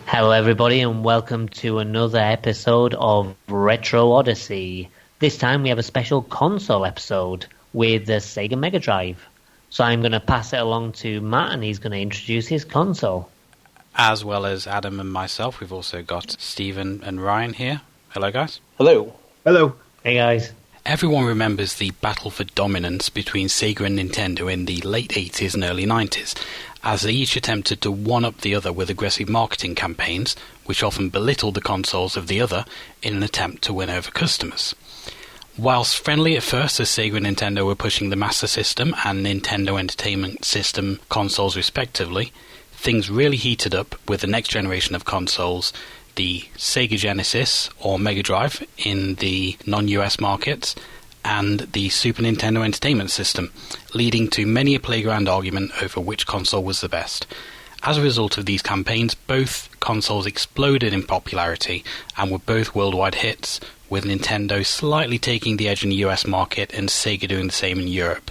Hello, everybody, and welcome to another episode of Retro Odyssey. This time we have a special console episode with the Sega Mega Drive. So I'm going to pass it along to Matt, and he's going to introduce his console. As well as Adam and myself, we've also got Stephen and Ryan here. Hello, guys. Hello. Hello. Hey, guys. Everyone remembers the battle for dominance between Sega and Nintendo in the late 80s and early 90s, as they each attempted to one-up the other with aggressive marketing campaigns, which often belittled the consoles of the other in an attempt to win over customers. Whilst friendly at first, as Sega and Nintendo were pushing the Master System and Nintendo Entertainment System consoles respectively, things really heated up with the next generation of consoles, the Sega Genesis or Mega Drive in the non-US markets, and the Super Nintendo Entertainment System, leading to many a playground argument over which console was the best. As a result of these campaigns, both consoles exploded in popularity and were both worldwide hits, with Nintendo slightly taking the edge in the US market and Sega doing the same in Europe.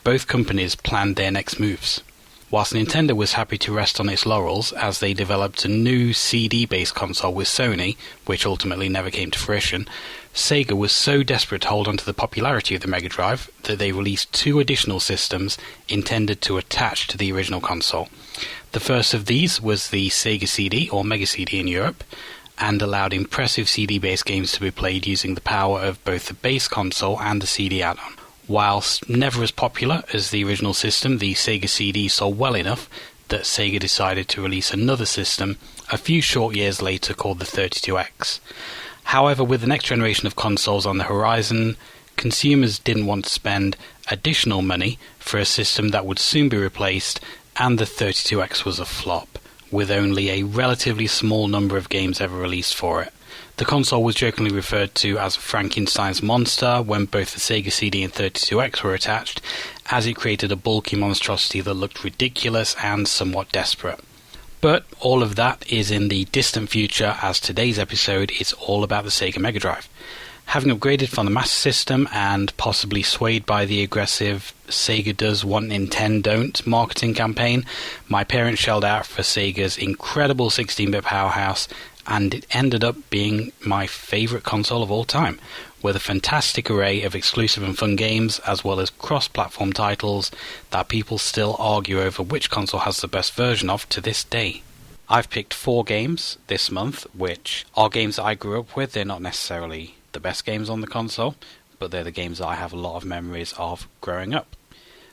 Both companies planned their next moves. Whilst Nintendo was happy to rest on its laurels as they developed a new CD-based console with Sony, which ultimately never came to fruition, Sega was so desperate to hold on to the popularity of the Mega Drive that they released two additional systems intended to attach to the original console. The first of these was the Sega CD, or Mega CD in Europe, and allowed impressive CD-based games to be played using the power of both the base console and the CD add-on. Whilst never as popular as the original system, the Sega CD sold well enough that Sega decided to release another system a few short years later called the 32X. However, with the next generation of consoles on the horizon, consumers didn't want to spend additional money for a system that would soon be replaced, and the 32X was a flop, with only a relatively small number of games ever released for it. The console was jokingly referred to as Frankenstein's monster when both the Sega CD and 32X were attached, as it created a bulky monstrosity that looked ridiculous and somewhat desperate. But all of that is in the distant future, as today's episode is all about the Sega Mega Drive. Having upgraded from the Master System and possibly swayed by the aggressive Sega Does What Nintendon't marketing campaign, my parents shelled out for Sega's incredible 16-bit powerhouse, and it ended up being my favourite console of all time, with a fantastic array of exclusive and fun games, as well as cross-platform titles that people still argue over which console has the best version of to this day. I've picked 4 games this month, which are games that I grew up with. They're not necessarily the best games on the console, but they're the games that I have a lot of memories of growing up.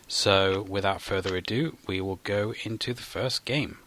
So, without further ado, we will go into the first game.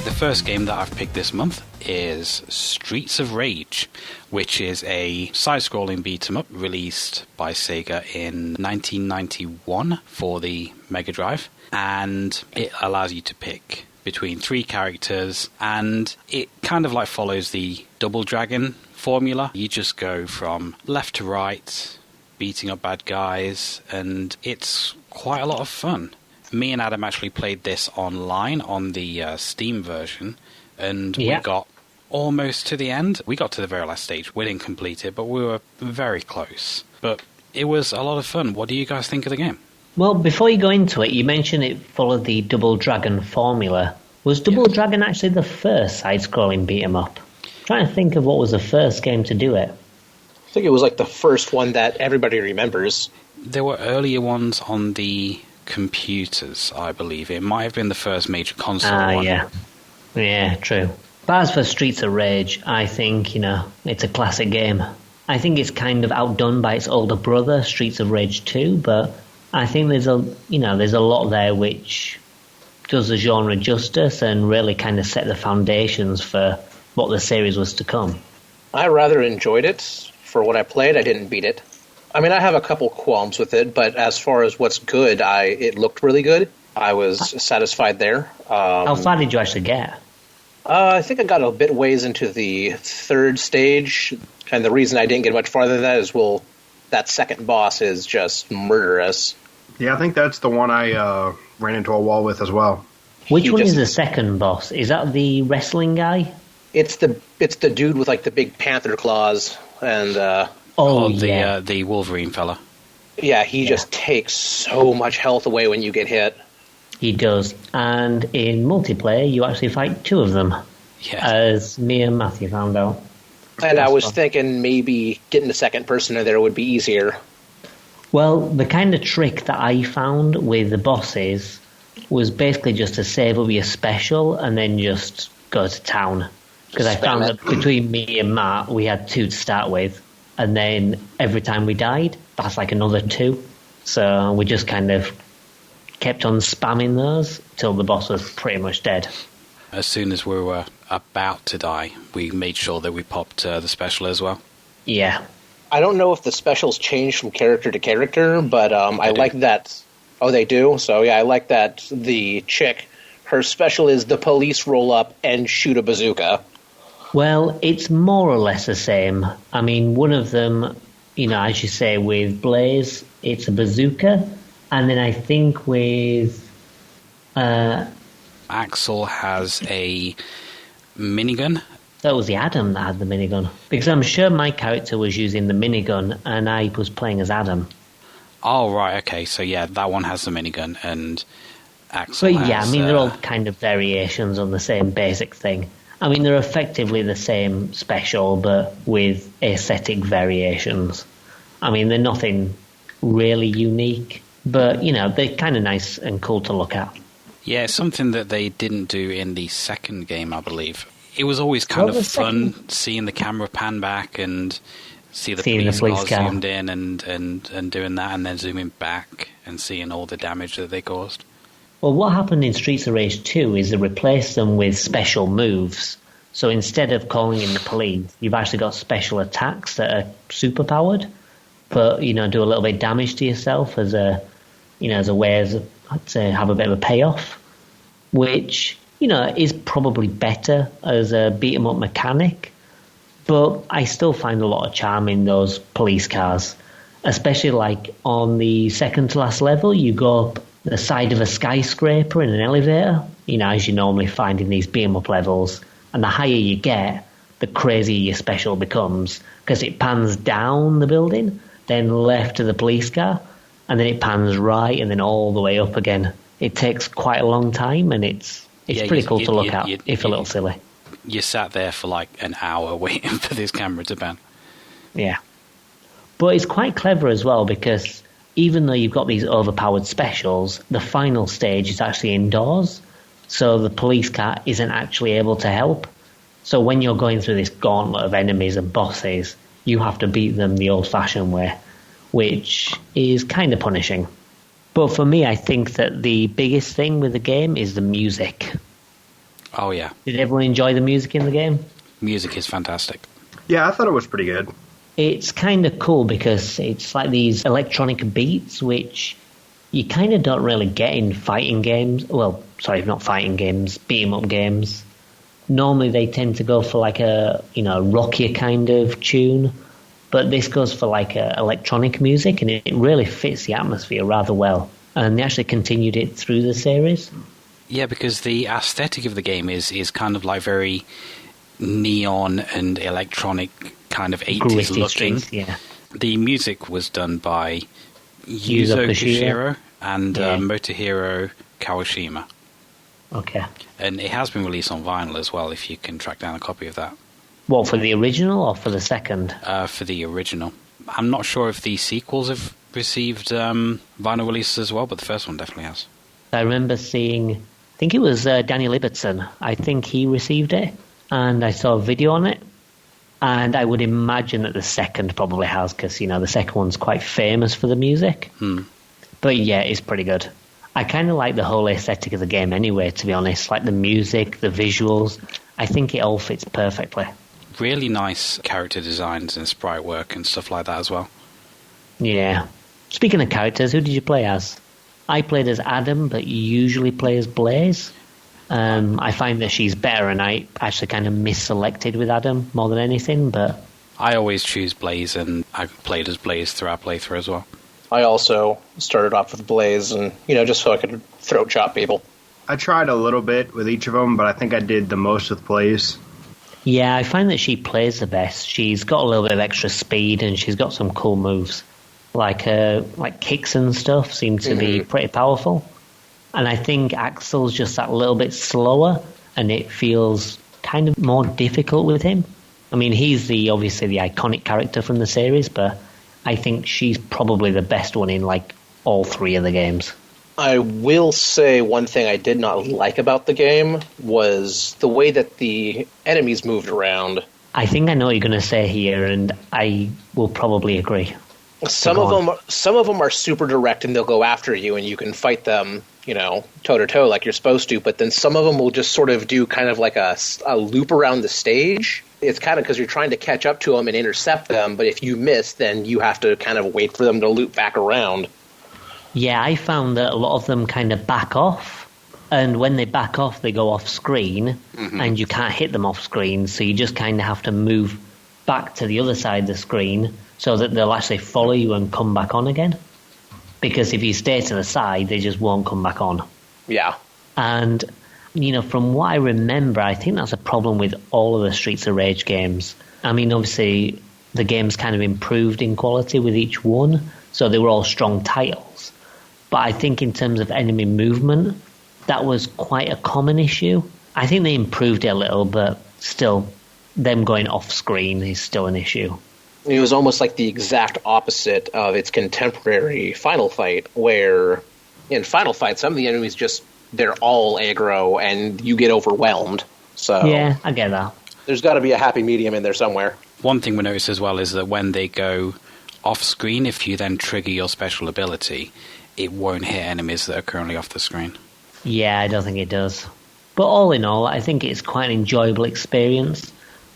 The first game that I've picked this month is Streets of Rage, which is a side-scrolling beat-em-up released by Sega in 1991 for the Mega Drive, and it allows you to pick between 3 characters, and it kind of like follows the Double Dragon formula. You just go from left to right, beating up bad guys, and it's quite a lot of fun. Me and Adam actually played this online on the Steam version, and we got almost to the end. We got to the very last stage. We didn't complete it, but we were very close. But it was a lot of fun. What do you guys think of the game? Well, before you go into it, you mentioned it followed the Double Dragon formula. Was Double Dragon actually the first side-scrolling beat-em-up? I'm trying to think of what was the first game to do it. I think it was like the first one that everybody remembers. There were earlier ones on the computers, I believe. It might have been the first major console one. Yeah, true. But as for Streets of Rage, I think, it's a classic game. I think it's kind of outdone by its older brother, Streets of Rage 2, but I think there's a lot there which does the genre justice and really kind of set the foundations for what the series was to come. I rather enjoyed it. For what I played, I didn't beat it. I mean, I have a couple qualms with it, but as far as what's good, it looked really good. I was satisfied there. How far did you actually get? I think I got a bit ways into the 3rd stage, and the reason I didn't get much farther than that is, that second boss is just murderous. Yeah, I think that's the one I ran into a wall with as well. Which one is the second boss? Is that the wrestling guy? It's the dude with like the big panther claws and the Wolverine fella. Yeah, he just takes so much health away when you get hit. He does. And in multiplayer, you actually fight two of them. Yes. As me and Matthew found out. And I was thinking maybe getting the second person in there would be easier. Well, the kind of trick that I found with the bosses was basically just to save up your special and then just go to town. Because I found that between me and Matt, we had two to start with. And then every time we died, that's like another two. So we just kind of kept on spamming those till the boss was pretty much dead. As soon as we were about to die, we made sure that we popped the special as well. Yeah. I don't know if the specials change from character to character, but I like that. Oh, they do? So, yeah, I like that the chick, her special is the police roll up and shoot a bazooka. Well, it's more or less the same. I mean, one of them, as you say, with Blaze, it's a bazooka. And then I think with... Axel has a minigun. That was the Adam that had the minigun. Because I'm sure my character was using the minigun and I was playing as Adam. Oh, right, okay. So, yeah, that one has the minigun and Axel But, yeah, has, I mean, they're all kind of variations on the same basic thing. I mean, they're effectively the same special, but with aesthetic variations. I mean, they're nothing really unique, but, they're kind of nice and cool to look at. Yeah, something that they didn't do in the second game, I believe. It was always kind of fun seeing the camera pan back and see the police car zoomed in and doing that, and then zooming back and seeing all the damage that they caused. Well, what happened in Streets of Rage 2 is they replaced them with special moves. So instead of calling in the police, you've actually got special attacks that are superpowered, but, do a little bit of damage to yourself as a way to have a bit of a payoff, which, is probably better as a beat-em-up mechanic, but I still find a lot of charm in those police cars, especially like on the second to last level, you go up the side of a skyscraper in an elevator, as you normally find in these beat-em-up levels, and the higher you get, the crazier your special becomes, because it pans down the building, then left to the police car, and then it pans right, and then all the way up again. It takes quite a long time, and it's pretty cool to look at, if a little silly. You sat there for like an hour waiting for this camera to pan. Yeah. But it's quite clever as well, because even though you've got these overpowered specials, the final stage is actually indoors, so the police car isn't actually able to help. So when you're going through this gauntlet of enemies and bosses, you have to beat them the old-fashioned way, which is kind of punishing. But for me, I think that the biggest thing with the game is the music. Oh, yeah. Did everyone enjoy the music in the game? Music is fantastic. Yeah, I thought it was pretty good. It's kind of cool because it's like these electronic beats, which you kind of don't really get in fighting games. Well, sorry, not fighting games, beat-em-up games. Normally they tend to go for like a, rockier kind of tune. But this goes for like electronic music, and it really fits the atmosphere rather well. And they actually continued it through the series. Yeah, because the aesthetic of the game is kind of like very neon and electronic, kind of 80s Gritty looking. Streets, yeah. The music was done by Yuzo Koshiro and Motohiro Kawashima. Okay. And it has been released on vinyl as well, if you can track down a copy of that. What, for the original or for the second? For the original. I'm not sure if the sequels have received vinyl releases as well, but the first one definitely has. I remember seeing, I think it was Daniel Ibbotson. I think he received it, and I saw a video on it. And I would imagine that the second probably has, because, the second one's quite famous for the music. But yeah, it's pretty good. I kind of like the whole aesthetic of the game anyway, to be honest. Like the music, the visuals. I think it all fits perfectly. Really nice character designs and sprite work and stuff like that as well. Yeah. Speaking of characters, who did you play as? I played as Adam, but you usually play as Blaze. I find that she's better, and I actually kind of misselected with Adam more than anything, but... I always choose Blaze, and I played as Blaze throughout playthrough as well. I also started off with Blaze, and, just so I could throat chop people. I tried a little bit with each of them, but I think I did the most with Blaze. Yeah, I find that she plays the best. She's got a little bit of extra speed, and she's got some cool moves. Like kicks and stuff seem to be pretty powerful. And I think Axel's just that little bit slower, and it feels kind of more difficult with him. I mean, he's obviously the iconic character from the series, but I think she's probably the best one in, like, all three of the games. I will say one thing I did not like about the game was the way that the enemies moved around. I think I know what you're going to say here, and I will probably agree. Some of them are super direct, and they'll go after you, and you can fight them, toe to toe like you're supposed to. But then some of them will just sort of do kind of like a loop around the stage. It's kind of because you're trying to catch up to them and intercept them, but if you miss, then you have to kind of wait for them to loop back around. Yeah, I found that a lot of them kind of back off, and when they back off, they go off screen, and you can't hit them off screen, so you just kind of have to move back to the other side of the screen so that they'll actually follow you and come back on again. Because if you stay to the side, they just won't come back on. Yeah. And, from what I remember, I think that's a problem with all of the Streets of Rage games. I mean, obviously, the games kind of improved in quality with each one, so they were all strong titles. But I think in terms of enemy movement, that was quite a common issue. I think they improved it a little, but still, them going off screen is still an issue. It was almost like the exact opposite of its contemporary Final Fight, where in Final Fight, some of the enemies they're all aggro, and you get overwhelmed. So yeah, I get that. There's got to be a happy medium in there somewhere. One thing we notice as well is that when they go off screen, if you then trigger your special ability, it won't hit enemies that are currently off the screen. Yeah, I don't think it does. But all in all, I think it's quite an enjoyable experience.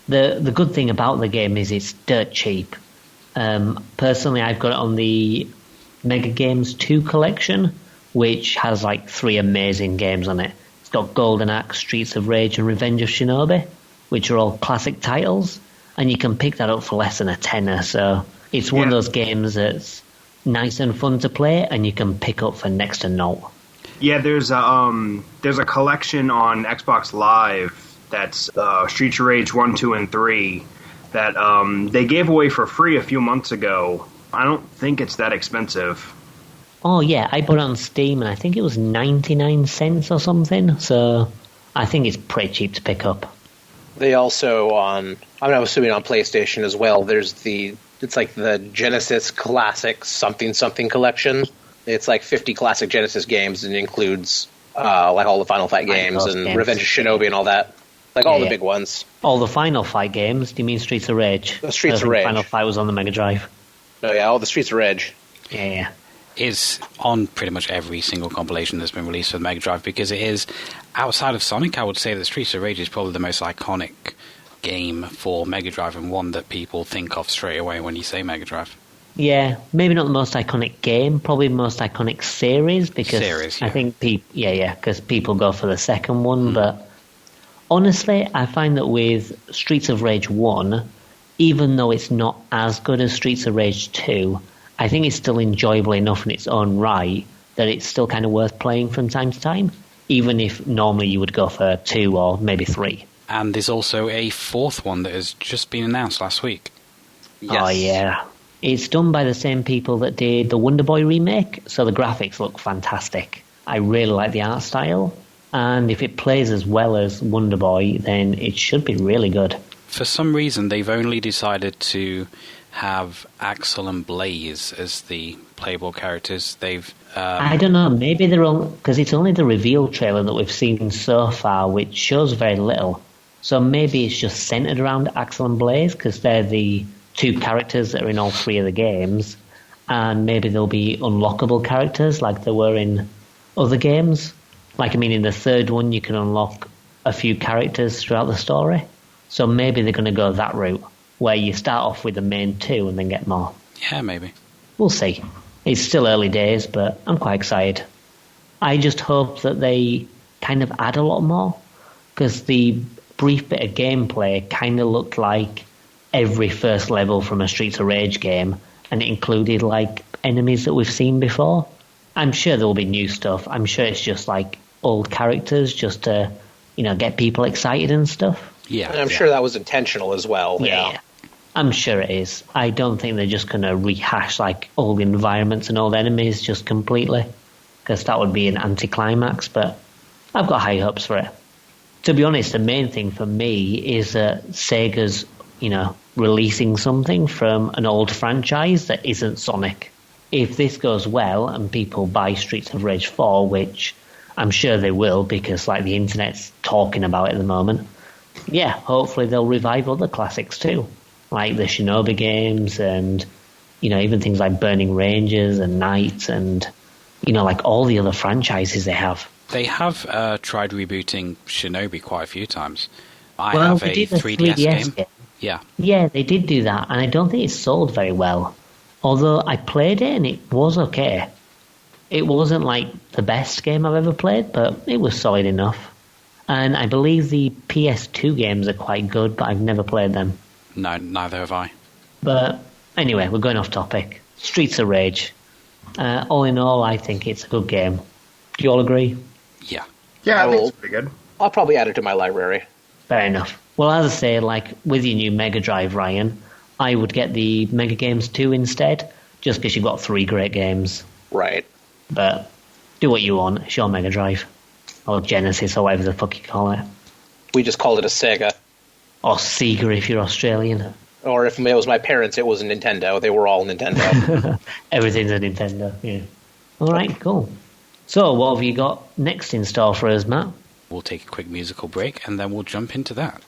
The good thing about the game is it's dirt cheap. Personally, I've got it on the Mega Games 2 collection, which has like 3 amazing games on it. It's got Golden Axe, Streets of Rage, and Revenge of Shinobi, which are all classic titles, and you can pick that up for less than a tenner. So it's one of those games that's nice and fun to play, and you can pick up for next to no. Yeah, there's a collection on Xbox Live that's Streets of Rage 1, 2, and 3 that they gave away for free a few months ago. I don't think it's that expensive. Oh yeah, I bought it on Steam, and I think it was 99 cents or something, so I think it's pretty cheap to pick up. They also I'm assuming on PlayStation as well, it's like the Genesis Classic something collection. It's like 50 classic Genesis games, and it includes like all the Final Fight games and Revenge of Shinobi and all that. Like all the big ones. All the Final Fight games? Do you mean Streets of Rage? The Streets of Rage. Final Fight was on the Mega Drive. Oh yeah, all the Streets of Rage. Yeah. Is on pretty much every single compilation that's been released for the Mega Drive, because it is, outside of Sonic, I would say that Streets of Rage is probably the most iconic game for Mega Drive, and one that people think of straight away when you say Mega Drive. Yeah, maybe not the most iconic game, probably the most iconic series, because I think because people go for the second one, but honestly, I find that with Streets of Rage 1, even though it's not as good as Streets of Rage 2, I think it's still enjoyable enough in its own right that it's still kind of worth playing from time to time, even if normally you would go for 2 or maybe 3. And there's also a 4th one that has just been announced last week. Yes. Oh yeah. It's done by the same people that did the Wonder Boy remake, so the graphics look fantastic. I really like the art style, and if it plays as well as Wonder Boy, then it should be really good. For some reason, they've only decided to have Axel and Blaze as the playable characters. I don't know, maybe they're on, because it's only the reveal trailer that we've seen so far, which shows very little. So maybe it's just centered around Axel and Blaze, because they're the 2 characters that are in all 3 of the games, and maybe there'll be unlockable characters like there were in other games. Like, I mean, in the 3rd one, you can unlock a few characters throughout the story. So maybe they're going to go that route, where you start off with the main 2 and then get more. Yeah, maybe. We'll see. It's still early days, but I'm quite excited. I just hope that they kind of add a lot more, because the brief bit of gameplay kind of looked like every first level from a Streets of Rage game, and it included like enemies that we've seen before. I'm sure there will be new stuff. I'm sure it's just like old characters just to, get people excited and stuff. Yeah. And I'm sure that was intentional as well. Yeah. I'm sure it is. I don't think they're just going to rehash like all the environments and all the enemies just completely, because that would be an anticlimax, but I've got high hopes for it. To be honest, the main thing for me is that Sega's, releasing something from an old franchise that isn't Sonic. If this goes well and people buy Streets of Rage 4, which I'm sure they will because like the internet's talking about it at the moment, yeah, hopefully they'll revive other classics too, like the Shinobi games and, even things like Burning Rangers and Knights and, like all the other franchises they have. They have tried rebooting Shinobi quite a few times. I Well, have they a did the 3DS game. Yeah. Yeah, they did do that, and I don't think it sold very well. Although I played it and it was okay. It wasn't like the best game I've ever played, but it was solid enough. And I believe the PS2 games are quite good, but I've never played them. No, neither have I. But anyway, we're going off topic. Streets of Rage. All in all, I think it's a good game. Do you all agree? Yeah. Yeah, I think it's pretty good. I'll probably add it to my library. Fair enough. Well, as I say, like with your new Mega Drive, Ryan, I would get the Mega Games 2 instead, just because you've got 3 great games. Right. But do what you want. It's your Mega Drive. Or Genesis, or whatever the fuck you call it. We just called it a Sega. Or Sega if you're Australian. Or if it was my parents, it was a Nintendo. They were all Nintendo. Everything's a Nintendo, yeah. Alright, cool. So, what have you got next in store for us, Matt? We'll take a quick musical break and then we'll jump into that.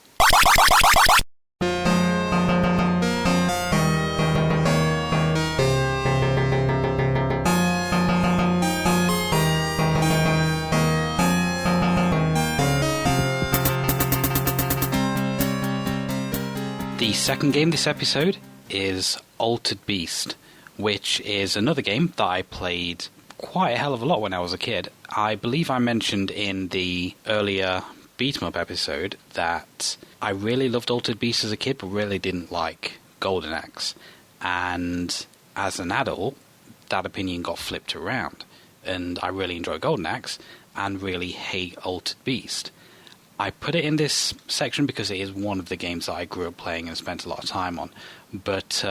The second game this episode is Altered Beast, which is another game that I played quite a hell of a lot when I was a kid. I believe I mentioned in the earlier Beat 'em Up episode that I really loved Altered Beast as a kid, but really didn't like Golden Axe. And as an adult, that opinion got flipped around, and I really enjoy Golden Axe and really hate Altered Beast. I put it in this section because it is one of the games that I grew up playing and spent a lot of time on, but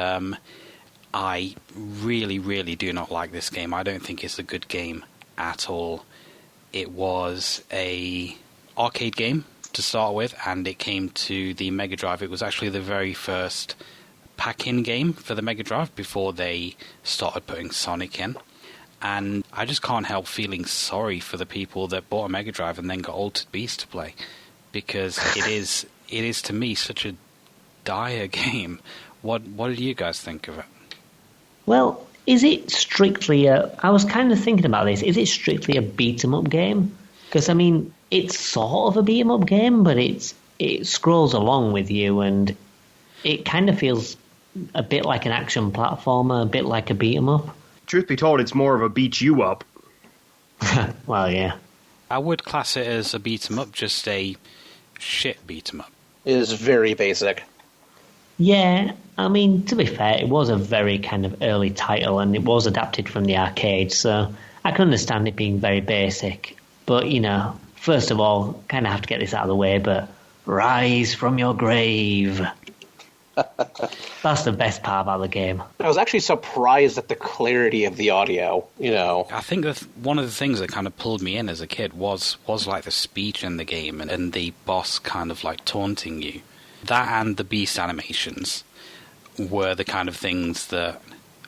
I really, really do not like this game. I don't think it's a good game at all. It was a arcade game to start with, and it came to the Mega Drive. It was actually the very first pack-in game for the Mega Drive before they started putting Sonic in. And I just can't help feeling sorry for the people that bought a Mega Drive and then got Altered Beast to play, because it is to me such a dire game. What did you guys think of it? Well, is it strictly I was kind of thinking about this. Is it strictly a beat-em-up game? Because, I mean, it's sort of a beat-em-up game, but it scrolls along with you, and it kind of feels a bit like an action platformer, a bit like a beat-em-up. Truth be told, it's more of a beat you up. Well, yeah. I would class it as a beat-em-up, just a shit beat-em-up. It is very basic. Yeah, I mean, to be fair, it was a very kind of early title, and it was adapted from the arcade, so I can understand it being very basic. But, first of all, kind of have to get this out of the way, but rise from your grave. That's the best part about the game. I was actually surprised at the clarity of the audio, I think that one of the things that kind of pulled me in as a kid was like the speech in the game and the boss kind of like taunting you. That and the beast animations were the kind of things that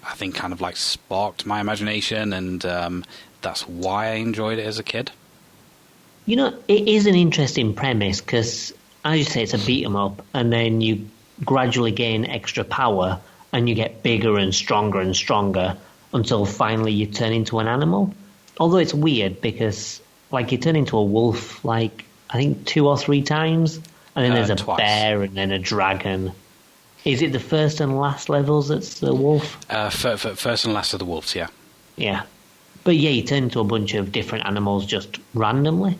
I think kind of like sparked my imagination, and that's why I enjoyed it as a kid. It is an interesting premise, because, as you say, it's a beat-em-up, and then you gradually gain extra power, and you get bigger and stronger until finally you turn into an animal. Although it's weird, because, like, you turn into a wolf, like, I think 2 or 3 times, and then there's a twice. bear and then a dragon. Is it the first and last levels that's the wolf? First and last of the wolves, yeah. Yeah. But yeah, you turn into a bunch of different animals just randomly.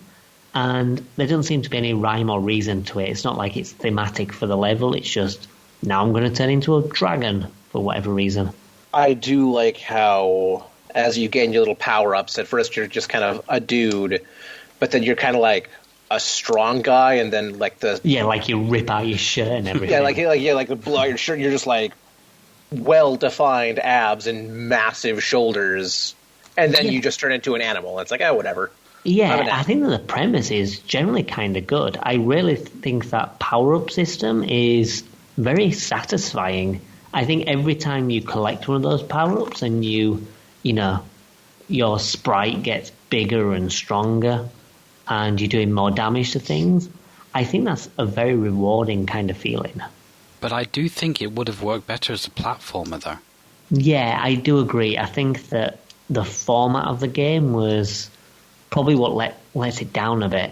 And there doesn't seem to be any rhyme or reason to it. It's not like it's thematic for the level. It's just, now I'm going to turn into a dragon for whatever reason. I do like how, as you gain your little power-ups, at first you're just kind of a dude, but then you're kind of like a strong guy, and then like like you rip out your shirt and everything. like the blow out your shirt. You're just like well-defined abs and massive shoulders, and then you just turn into an animal. It's like, oh, whatever. Yeah, I think that the premise is generally kind of good. I really think that power-up system is very satisfying. I think every time you collect one of those power-ups and your sprite gets bigger and stronger and you're doing more damage to things, I think that's a very rewarding kind of feeling. But I do think it would have worked better as a platformer, though. Yeah, I do agree. I think that the format of the game was probably what lets it down a bit,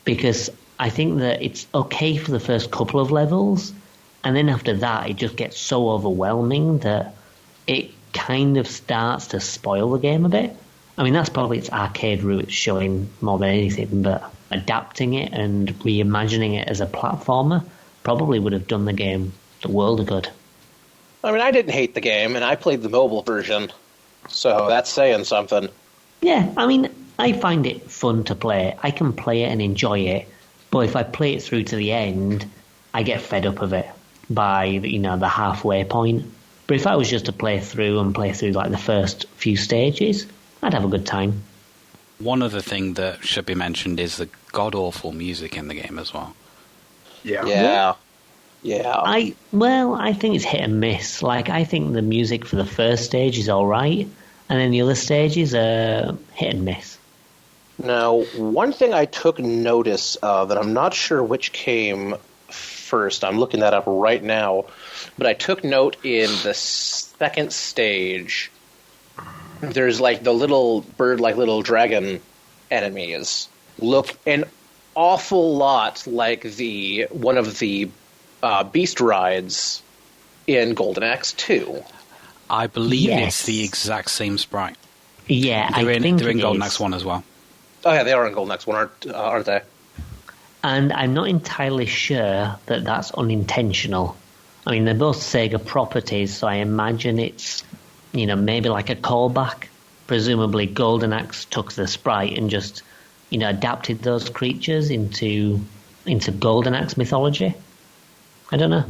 because I think that it's okay for the first couple of levels, and then after that it just gets so overwhelming that it kind of starts to spoil the game a bit. I mean, that's probably its arcade roots showing more than anything, but adapting it and reimagining it as a platformer probably would have done the game the world of good. I mean, I didn't hate the game, and I played the mobile version, so that's saying something. Yeah, I mean, I find it fun to play. I can play it and enjoy it, but if I play it through to the end, I get fed up of it by the halfway point. But if I was just to play through like the first few stages, I'd have a good time. One other thing that should be mentioned is the god-awful music in the game as well. Yeah. I think it's hit and miss. Like, I think the music for the first stage is all right, and then the other stages are hit and miss. Now, one thing I took notice of, and I'm not sure which came first, I'm looking that up right now, but I took note in the second stage, there's like the little bird, like little dragon enemies look an awful lot like one of the beast rides in Golden Axe 2. I believe it's the exact same sprite. Yeah, they're in Golden is. Axe 1 as well. Oh yeah, they are in Golden Axe 1, aren't they? And I'm not entirely sure that that's unintentional. I mean, they're both Sega properties, so I imagine it's, maybe like a callback. Presumably Golden Axe took the sprite and just, adapted those creatures into Golden Axe mythology. I don't know.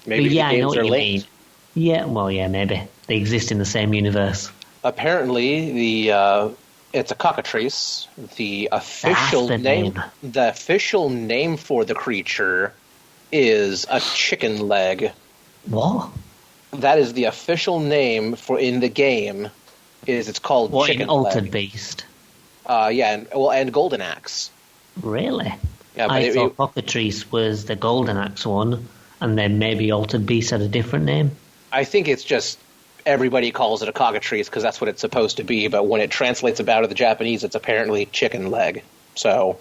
Maybe but yeah, the games I know what are you linked. mean. Yeah, well, yeah, maybe. They exist in the same universe. Apparently, it's a cockatrice. The official name. The official name for the creature is a chicken leg. What? That is the official name in the game. It's called chicken in Altered leg. Beast? and Golden Axe. Really? Yeah, but I thought Cockatrice was the Golden Axe one, and then maybe Altered Beast had a different name. I think it's just everybody calls it a cockatrice because that's what it's supposed to be, but when it translates about to the Japanese, it's apparently chicken leg. So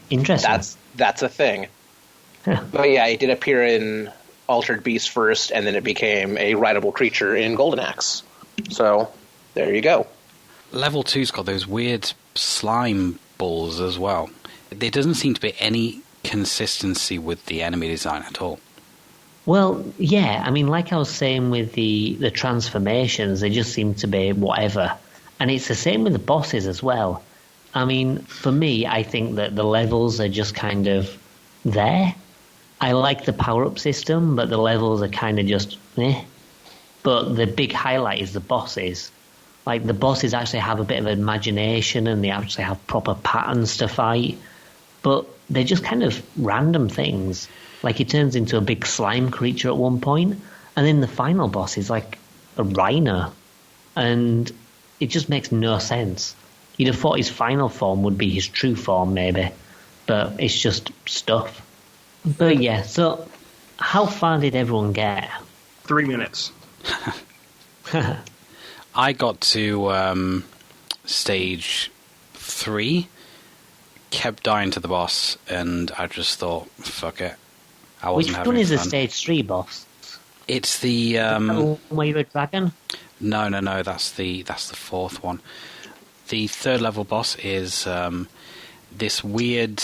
interesting. That's a thing. But yeah, it did appear in Altered Beast first, and then it became a rideable creature in Golden Axe. So there you go. Level 2's got those weird slime balls as well. There doesn't seem to be any consistency with the enemy design at all. Well, yeah, I mean, like I was saying with the transformations, they just seem to be whatever. And it's the same with the bosses as well. I mean, for me, I think that the levels are just kind of there. I like the power-up system, but the levels are kind of just eh. But the big highlight is the bosses. Like, the bosses actually have a bit of imagination and they actually have proper patterns to fight. But they're just kind of random things. Like, he turns into a big slime creature at one point, and then the final boss is like a rhino. And it just makes no sense. You'd have thought his final form would be his true form, maybe. But it's just stuff. But yeah, so how far did everyone get? 3 minutes. I got to stage 3, kept dying to the boss, and I just thought, fuck it. I wasn't Which having one is the fun. stage 3 boss? It's the where you're a dragon? No, that's the fourth one. The third level boss is this weird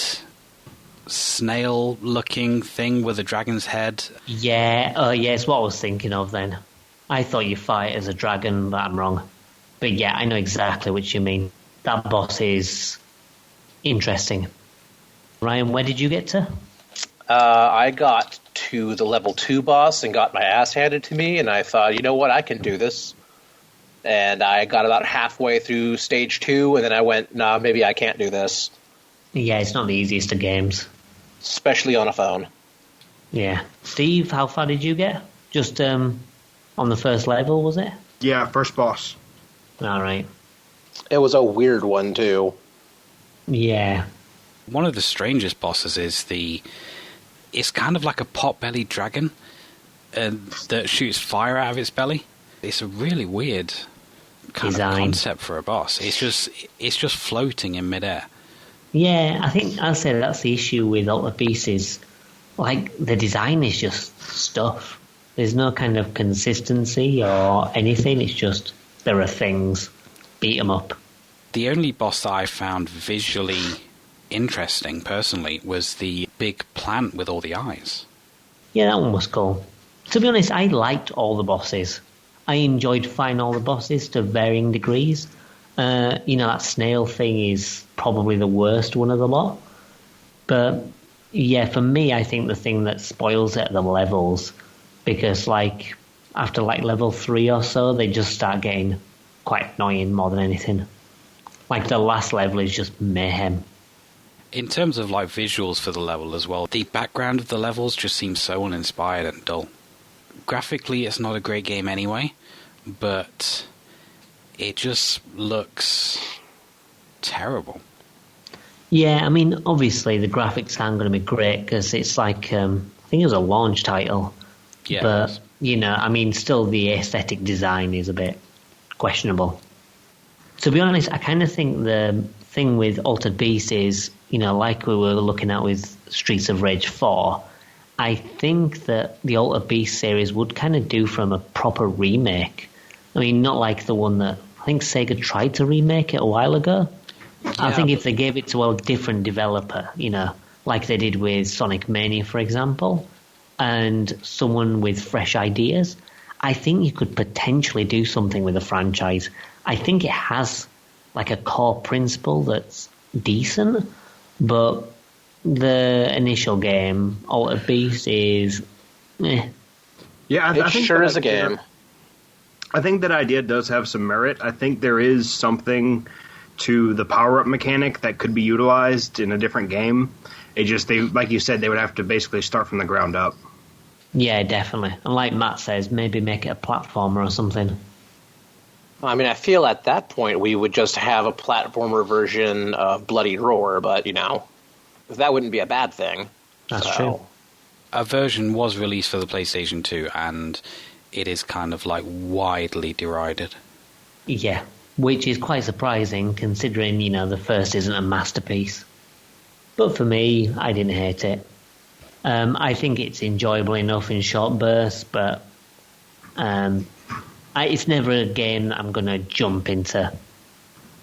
snail-looking thing with a dragon's head. Yeah, it's what I was thinking of then. I thought you fight as a dragon, but I'm wrong. But yeah, I know exactly what you mean. That boss is Interesting. Ryan, where did you get to? I got to the level 2 boss and got my ass handed to me, and I thought, you know what, I can do this. And I got about halfway through stage 2, and then I went, nah, maybe I can't do this. Yeah, it's not the easiest of games. Especially on a phone. Yeah. Steve, how far did you get? Just on the first level, was it? Yeah, first boss. All right. It was a weird one, too. Yeah. One of the strangest bosses is it's kind of like a pot-bellied dragon that shoots fire out of its belly. It's a really weird kind of concept for a boss. It's just floating in midair. Yeah, I think I'll say that's the issue with Altered Beast is, like, the design is just stuff. There's no kind of consistency or anything. It's just, there are things. Beat 'em up. The only boss that I found visually interesting, personally, was the big plant with all the eyes. Yeah, that one was cool. To be honest, I liked all the bosses. I enjoyed fighting all the bosses to varying degrees. That snail thing is probably the worst one of the lot. But, yeah, for me, I think the thing that spoils it are the levels. Because, after, level 3 or so, they just start getting quite annoying more than anything. The last level is just mayhem. In terms of, visuals for the level as well, the background of the levels just seems so uninspired and dull. Graphically, it's not a great game anyway, but it just looks terrible. Yeah, I mean, obviously the graphics aren't going to be great because it's I think it was a launch title. Yeah. But, still the aesthetic design is a bit questionable. To be honest, I kind of think the thing with Altered Beast is, like we were looking at with Streets of Rage 4, I think that the Altered Beast series would kind of do from a proper remake. I mean, not like the one that I think Sega tried to remake it a while ago. Yeah, I think if they gave it to a different developer, like they did with Sonic Mania, for example, and someone with fresh ideas, I think you could potentially do something with the franchise. I think it has a core principle that's decent, but the initial game, Altered Beast, is eh. Yeah, I think sure is a game. I think that idea does have some merit. I think there is something to the power-up mechanic that could be utilized in a different game. It just, like you said, they would have to basically start from the ground up. Yeah, definitely. And like Matt says, maybe make it a platformer or something. I mean, I feel at that point we would just have a platformer version of Bloody Roar, but, that wouldn't be a bad thing. That's true. A version was released for the PlayStation 2, and it is kind of, widely derided. Yeah, which is quite surprising, considering, the first isn't a masterpiece. But for me, I didn't hate it. I think it's enjoyable enough in short bursts, but it's never a game that I'm going to jump into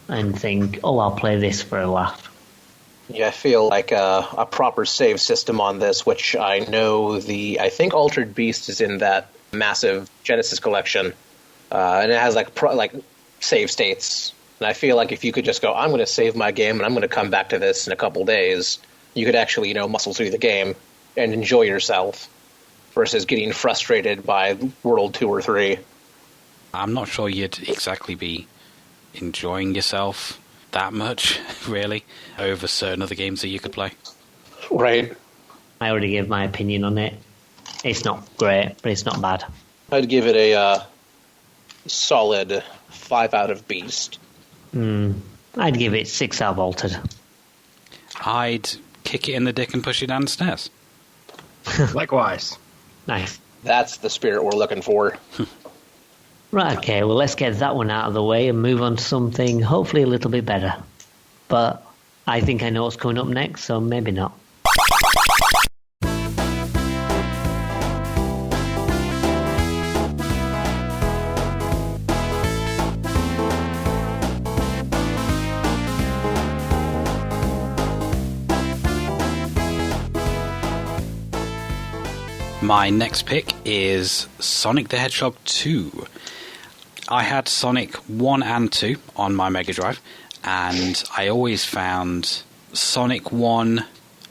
and think, I'll play this for a laugh. Yeah, I feel like a proper save system on this, which I know I think Altered Beast is in that massive Genesis collection, and it has save states. And I feel like if you could just go, I'm going to save my game and I'm going to come back to this in a couple days, you could actually, muscle through the game and enjoy yourself versus getting frustrated by World 2 or 3. I'm not sure you'd exactly be enjoying yourself that much, really, over certain other games that you could play. Right. I already gave my opinion on it. It's not great, but it's not bad. I'd give it a solid 5 out of Beast. I'd give it 6 out of Altered. I'd kick it in the dick and push it downstairs. Likewise. Nice. That's the spirit we're looking for. Right, okay, well, let's get that one out of the way and move on to something hopefully a little bit better. But I think I know what's coming up next, so maybe not. My next pick is Sonic the Hedgehog 2. I had Sonic 1 and 2 on my Mega Drive, and I always found Sonic 1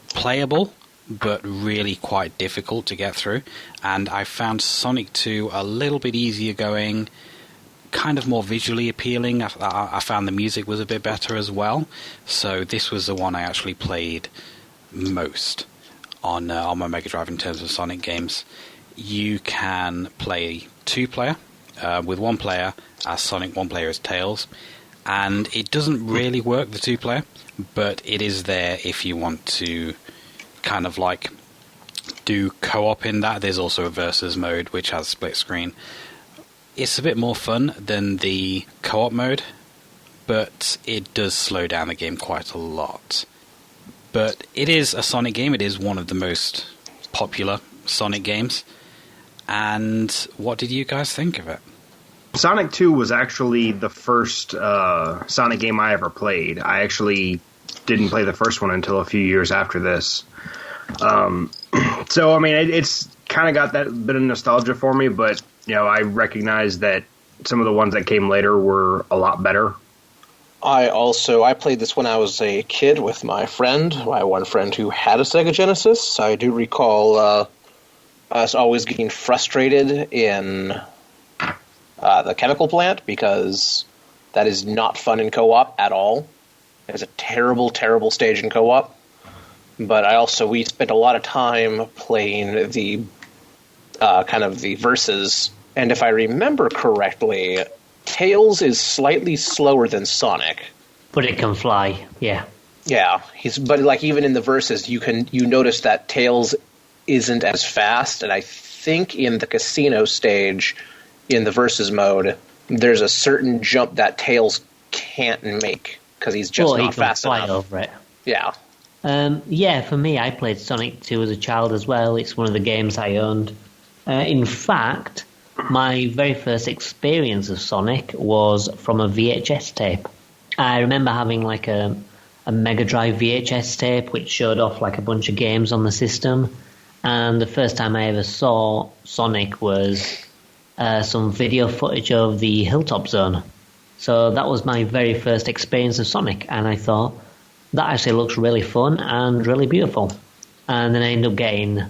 playable, but really quite difficult to get through. And I found Sonic 2 a little bit easier going, kind of more visually appealing. I found the music was a bit better as well. So this was the one I actually played most on my Mega Drive in terms of Sonic games. You can play 2-player with 1 player as Sonic, 1 player as Tails. And it doesn't really work, the 2-player, but it is there if you want to kind of like do co-op in that. There's also a versus mode which has split screen. It's a bit more fun than the co-op mode, but it does slow down the game quite a lot. But it is a Sonic game. It is one of the most popular Sonic games. And what did you guys think of it? Sonic 2 was actually the first Sonic game I ever played. I actually didn't play the first one until a few years after this. So, I mean, it's kind of got that bit of nostalgia for me, but, you know, I recognize that some of the ones that came later were a lot better. I played this when I was a kid with my one friend who had a Sega Genesis. I do recall us always getting frustrated in the chemical plant, because that is not fun in co-op at all. It's a terrible, terrible stage in co-op. But we spent a lot of time playing the kind of the versus, and if I remember correctly, Tails is slightly slower than Sonic. But it can fly, yeah. Yeah, but like even in the versus, you notice that Tails isn't as fast, and I think in the casino stage, in the versus mode, there's a certain jump that Tails can't make because he's just not fast enough. He can fly over it. Yeah. Yeah, for me, I played Sonic 2 as a child as well. It's one of the games I owned. In fact, my very first experience of Sonic was from a VHS tape. I remember having like a Mega Drive VHS tape which showed off like a bunch of games on the system. And the first time I ever saw Sonic was some video footage of the Hilltop Zone. So that was my very first experience of Sonic, and I thought, that actually looks really fun and really beautiful. And then I ended up getting,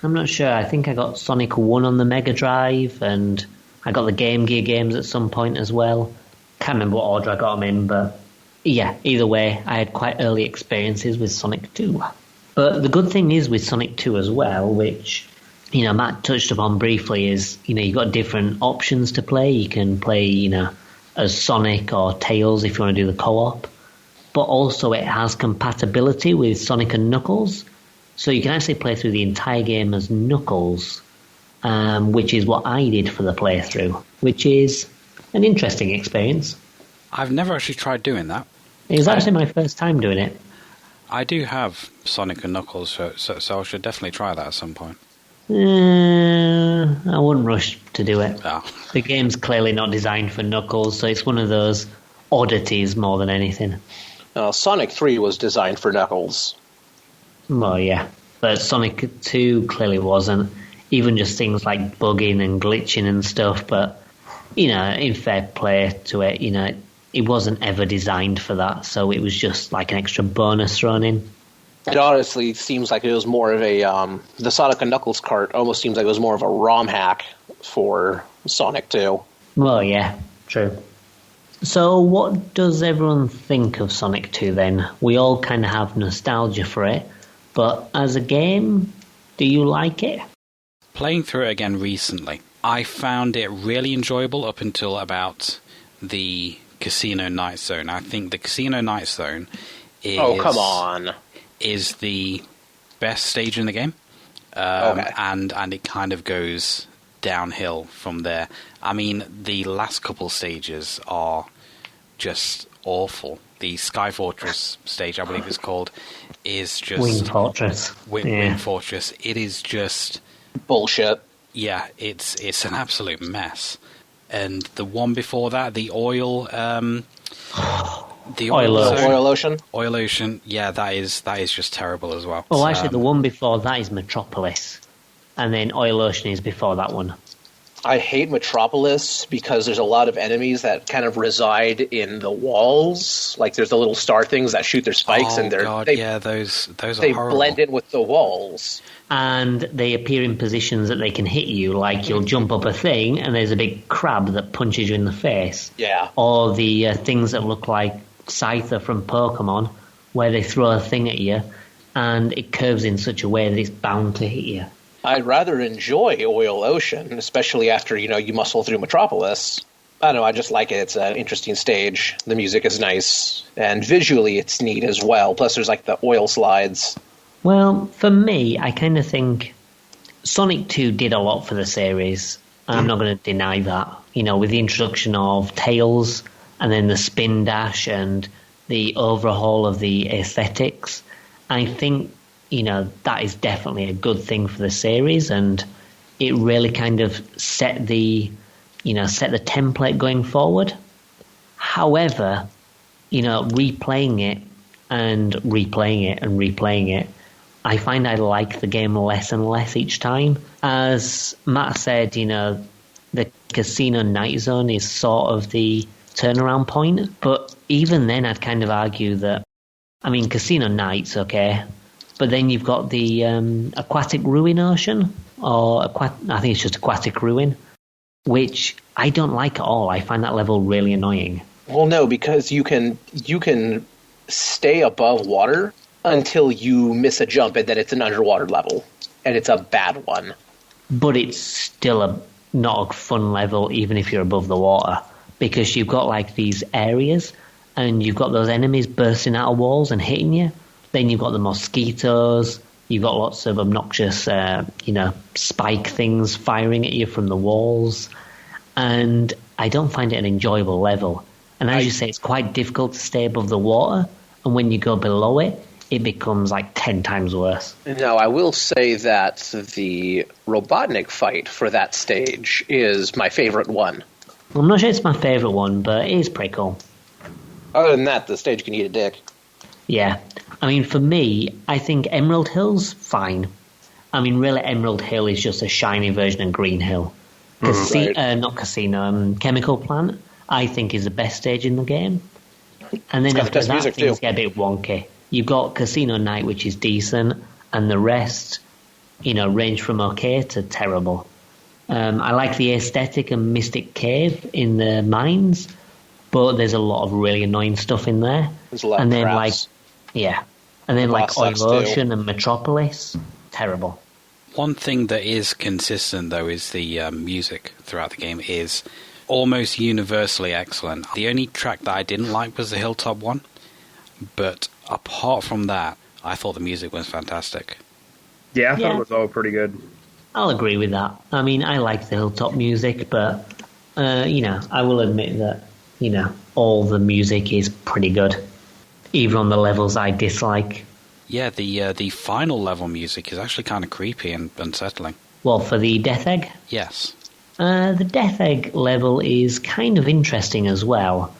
I'm not sure, I think I got Sonic 1 on the Mega Drive, and I got the Game Gear games at some point as well. Can't remember what order I got them in, but yeah, either way, I had quite early experiences with Sonic 2. But the good thing is with Sonic 2 as well, which, you know, Matt touched upon briefly, is, you know, you've got different options to play. You can play, you know, as Sonic or Tails if you want to do the co-op. But also it has compatibility with Sonic and Knuckles. So you can actually play through the entire game as Knuckles, which is what I did for the playthrough, which is an interesting experience. I've never actually tried doing that. It was actually my first time doing it. I do have Sonic and Knuckles, so I should definitely try that at some point. I wouldn't rush to do it. Oh. The game's clearly not designed for Knuckles, so it's one of those oddities more than anything. Sonic 3 was designed for Knuckles. Well, yeah. But Sonic 2 clearly wasn't. Even just things like bugging and glitching and stuff. But, you know, in fair play to it, you know, it wasn't ever designed for that. So it was just like an extra bonus thrown in. It honestly seems like it was more of a, the Sonic and Knuckles cart almost seems like it was more of a ROM hack for Sonic 2. Well, yeah, true. So what does everyone think of Sonic 2 then? We all kind of have nostalgia for it, but as a game, do you like it? Playing through it again recently, I found it really enjoyable up until about the Casino Night Zone. I think the Casino Night Zone is... Oh, come on. ...is the best stage in the game. Okay. And it kind of goes downhill from there. I mean, the last couple stages are just awful. The Sky Fortress stage, I believe it's called, is just... Wing Fortress. Wing Fortress. It is just... bullshit. Yeah, it's an absolute mess. And the one before that, the oil... the Oil Ocean? Oil Ocean, yeah, that is just terrible as well. Oh, actually, the one before that is Metropolis. And then Oil Ocean is before that one. I hate Metropolis because there's a lot of enemies that kind of reside in the walls. Like there's the little star things that shoot their spikes, and those are horrible. Blend in with the walls. And they appear in positions that they can hit you, like you'll jump up a thing and there's a big crab that punches you in the face. Yeah. Or the things that look like Scyther from Pokemon, where they throw a thing at you and it curves in such a way that it's bound to hit you. I'd rather enjoy Oil Ocean, especially after, you muscle through Metropolis. I don't know, I just like it. It's an interesting stage. The music is nice. And visually it's neat as well. Plus there's like the oil slides. Well, for me, I kind of think Sonic 2 did a lot for the series. I'm not going to deny that. With the introduction of Tails and then the spin dash and the overhaul of the aesthetics, I think that is definitely a good thing for the series, and it really kind of set the template going forward. However, replaying it and replaying it and replaying it, I find I like the game less and less each time. As Matt said, the Casino Night Zone is sort of the turnaround point, but even then I'd kind of argue that, Casino Night's okay, but then you've got the Aquatic Ruin Ocean, or I think it's just Aquatic Ruin, which I don't like at all. I find that level really annoying. Well, no, because you can stay above water until you miss a jump, and then it's an underwater level, and it's a bad one. But it's still not a fun level, even if you're above the water, because you've got like these areas, and you've got those enemies bursting out of walls and hitting you. Then you've got the mosquitoes. You've got lots of obnoxious, spike things firing at you from the walls. And I don't find it an enjoyable level. And as you say, it's quite difficult to stay above the water. And when you go below it, it becomes like 10 times worse. Now, I will say that the Robotnik fight for that stage is my favorite one. I'm not sure it's my favorite one, but it is pretty cool. Other than that, the stage can eat a dick. Yeah. For me, I think Emerald Hill's fine. Really, Emerald Hill is just a shiny version of Green Hill. Not Casino, Chemical Plant, I think, is the best stage in the game. And then after that, things get a bit wonky. You've got Casino Night, which is decent, and the rest, range from okay to terrible. I like the aesthetic and Mystic Cave in the mines, but there's a lot of really annoying stuff in there. There's a lot of traps. And then like Oil Ocean and Metropolis, terrible. One thing that is consistent, though, is the music throughout the game is almost universally excellent. The only track that I didn't like was the Hilltop one, but apart from that, I thought the music was fantastic. Yeah, I thought it was all pretty good. I'll agree with that. I like the Hilltop music, but, I will admit that, all the music is pretty good, even on the levels I dislike. Yeah, the final level music is actually kind of creepy and unsettling. Well, for the Death Egg? Yes. The Death Egg level is kind of interesting as well.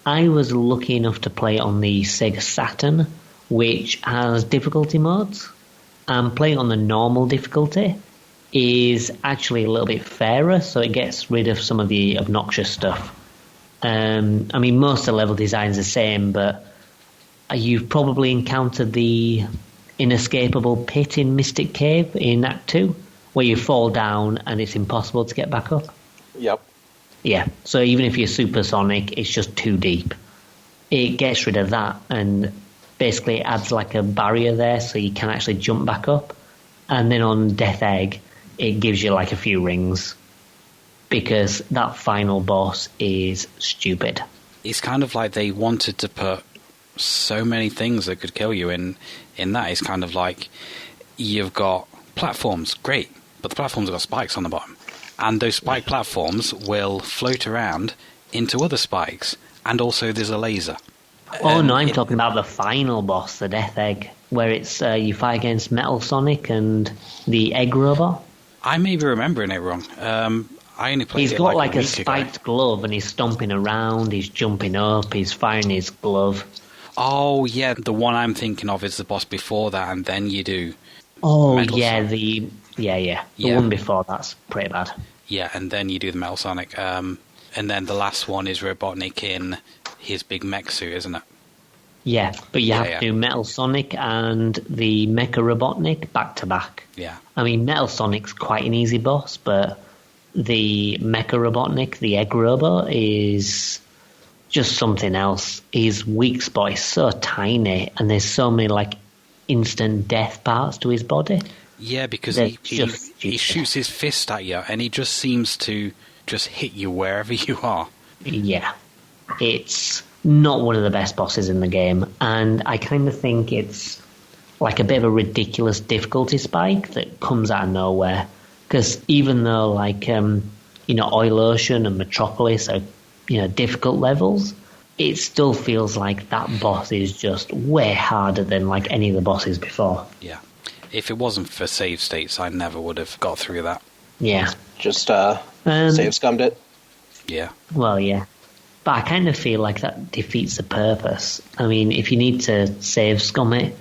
I was lucky enough to play on the Sega Saturn, which has difficulty modes. Playing on the normal difficulty is actually a little bit fairer, so it gets rid of some of the obnoxious stuff. Most of the level design's the same, but you've probably encountered the inescapable pit in Mystic Cave in Act 2, where you fall down and it's impossible to get back up. Yep. Yeah, so even if you're supersonic, it's just too deep. It gets rid of that, and basically it adds like a barrier there so you can actually jump back up. And then on Death Egg, it gives you like a few rings, because that final boss is stupid. It's kind of like they wanted to put so many things that could kill you in that. It's kind of like you've got platforms, great, but the platforms have got spikes on the bottom, and those spike platforms will float around into other spikes, and also there's a laser. No, I'm talking about the final boss, the Death Egg, where it's you fight against Metal Sonic and the Egg Robot. I may be remembering it wrong. I only played He's it got like a spiked glove, and he's stomping around, he's jumping up, he's firing his glove. Oh, yeah, the one I'm thinking of is the boss before that, and then you do... Oh, yeah, the one before that's pretty bad. Yeah, and then you do the Metal Sonic. And then the last one is Robotnik in his big mech suit, isn't it? Yeah, but you have to do Metal Sonic and the Mecha Robotnik back to back. Yeah. I mean, Metal Sonic's quite an easy boss, but the Mecha Robotnik, the Egg Robot, is just something else. His weak spot is so tiny, and there's so many like instant death parts to his body. Yeah, because he shoots his fist at you, and he just seems to just hit you wherever you are. Yeah, it's not one of the best bosses in the game, and I kind of think it's like a bit of a ridiculous difficulty spike that comes out of nowhere. Because even though, like, Oil Ocean and Metropolis are, difficult levels, it still feels like that boss is just way harder than, like, any of the bosses before. Yeah. If it wasn't for save states, I never would have got through that. Yeah. Just save scummed it? Yeah. Well, yeah. But I kind of feel like that defeats the purpose. I mean, if you need to save scum it,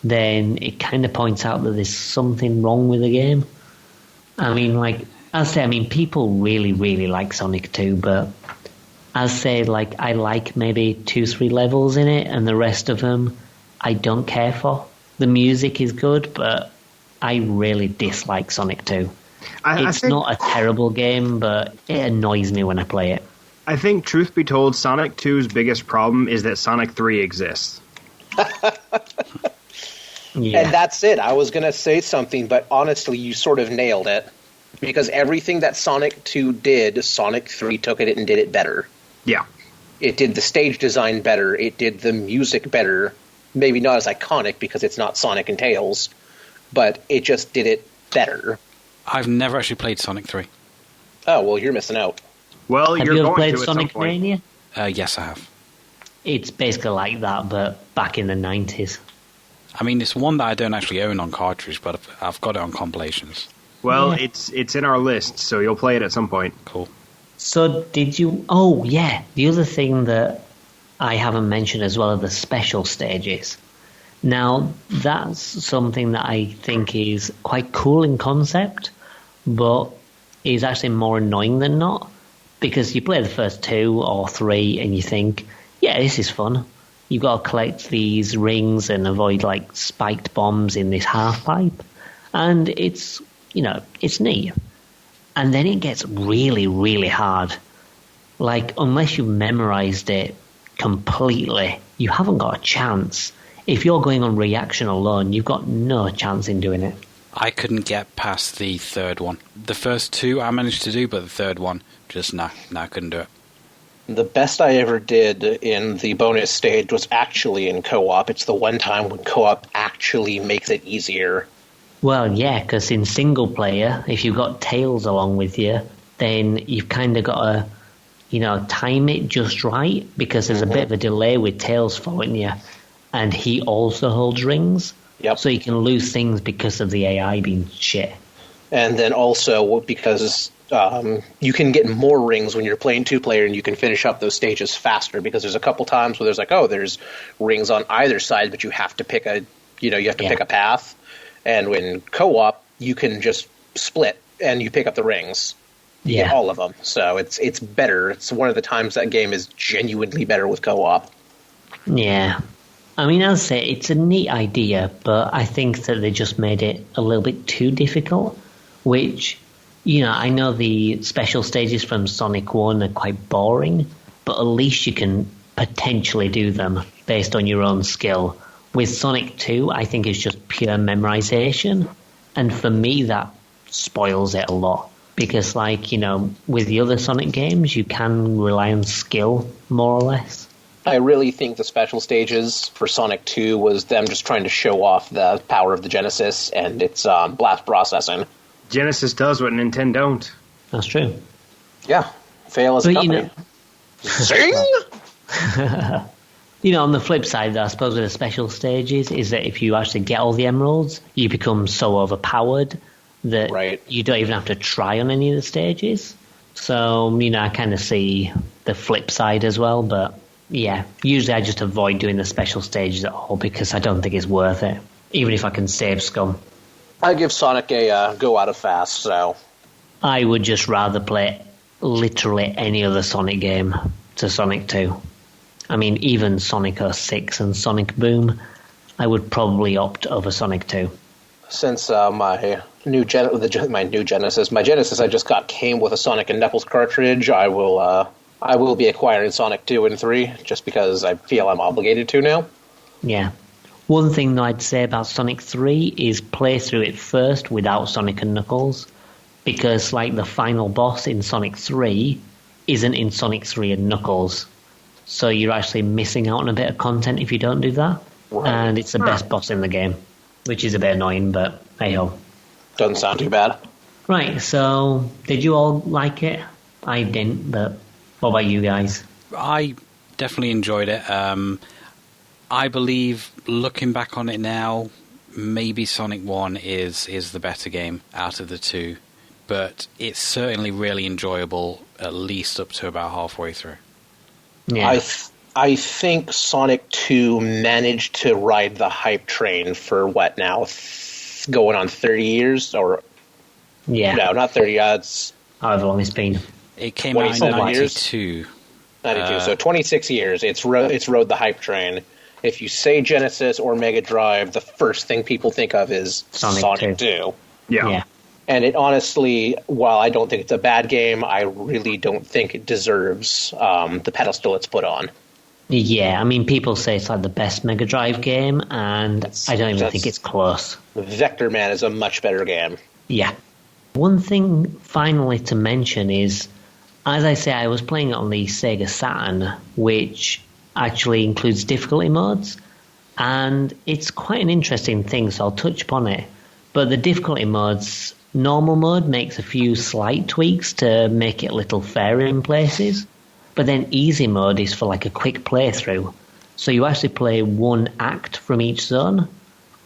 then it kind of points out that there's something wrong with the game. I mean, like, people really, really like Sonic 2, but I like maybe 2-3 levels in it, and the rest of them I don't care for. The music is good, but I really dislike Sonic 2. It's not a terrible game, but it annoys me when I play it. I think, truth be told, Sonic 2's biggest problem is that Sonic 3 exists. Yeah. And that's it. I was going to say something, but honestly, you sort of nailed it. Because everything that Sonic 2 did, Sonic 3 took it and did it better. Yeah. It did the stage design better. It did the music better. Maybe not as iconic because it's not Sonic and Tails, but it just did it better. I've never actually played Sonic 3. Oh, well, you're missing out. Well, have you're you ever going played to at Sonic some point. Mania? Yes, I have. It's basically like that, but back in the 90s. I mean, it's one that I don't actually own on cartridge, but I've got it on compilations. Well, Yeah. it's in our list, so you'll play it at some point. Cool. So did you... Oh, yeah. The other thing that I haven't mentioned as well are the special stages. Now, that's something that I think is quite cool in concept, but is actually more annoying than not. Because you play the first 2 or 3 and you think, yeah, this is fun. You've got to collect these rings and avoid, like, spiked bombs in this half-pipe. And it's, it's neat. And then it gets really, really hard. Like, unless you've memorized it completely, you haven't got a chance. If you're going on reaction alone, you've got no chance in doing it. I couldn't get past the third one. The first 2 I managed to do, but the third one, just I couldn't do it. The best I ever did in the bonus stage was actually in co-op. It's the one time when co-op actually makes it easier. Well, yeah, because in single player, if you've got Tails along with you, then you've kind of got to, time it just right, because there's a bit of a delay with Tails following you, and he also holds rings. Yep. So you can lose things because of the AI being shit. And then also because you can get more rings when you're playing 2-player, and you can finish up those stages faster, because there's a couple times where there's rings on either side, but you have to pick pick a path. And when co-op, you can just split and you pick up the rings. You get all of them. So it's better. It's one of the times that game is genuinely better with co-op. Yeah. I mean, I'll say it's a neat idea, but I think that they just made it a little bit too difficult, which, I know the special stages from Sonic 1 are quite boring, but at least you can potentially do them based on your own skill. With Sonic 2, I think it's just pure memorization, and for me that spoils it a lot, because with the other Sonic games, you can rely on skill, more or less. I really think the special stages for Sonic 2 was them just trying to show off the power of the Genesis and its blast processing. Genesis does what Nintendon't. That's true. Yeah. Fail as a company. Zing! On the flip side, though, I suppose with the special stages, is that if you actually get all the emeralds, you become so overpowered that you don't even have to try on any of the stages. So, I kind of see the flip side as well, but yeah, usually I just avoid doing the special stages at all because I don't think it's worth it, even if I can save scum. I give Sonic a go out of fast, so... I would just rather play literally any other Sonic game to Sonic 2. I mean, even Sonic 06 and Sonic Boom, I would probably opt over Sonic 2. Since my new Genesis, I just got came with a Sonic and Knuckles cartridge, I will be acquiring Sonic 2 and 3 just because I feel I'm obligated to now. Yeah. One thing that I'd say about Sonic 3 is play through it first without Sonic and Knuckles, because like the final boss in Sonic 3 isn't in Sonic 3 and Knuckles. So you're actually missing out on a bit of content if you don't do that. Right. And it's the best boss in the game, which is a bit annoying, but hey-ho. Doesn't sound too bad. Right, so did you all like it? I didn't, but what about you guys? I definitely enjoyed it. I believe, looking back on it now, maybe Sonic 1 is the better game out of the two. But it's certainly really enjoyable, at least up to about halfway through. Yeah. I think Sonic 2 managed to ride the hype train for what now? Going on 30 years? Or yeah. No, not 30. It's however long it's been. It came out in 92. 92, so 26 years. It's rode the hype train. If you say Genesis or Mega Drive, the first thing people think of is Sonic 2. Yeah. And it honestly, while I don't think it's a bad game, I really don't think it deserves the pedestal it's put on. Yeah, I mean, people say it's like the best Mega Drive game, and I don't even think it's close. Vector Man is a much better game. Yeah. One thing finally to mention is, as I say, I was playing it on the Sega Saturn, which actually includes difficulty modes, and it's quite an interesting thing, so I'll touch upon it. But the difficulty modes, normal mode makes a few slight tweaks to make it a little fairer in places, but then easy mode is for like a quick playthrough. So you actually play one act from each zone,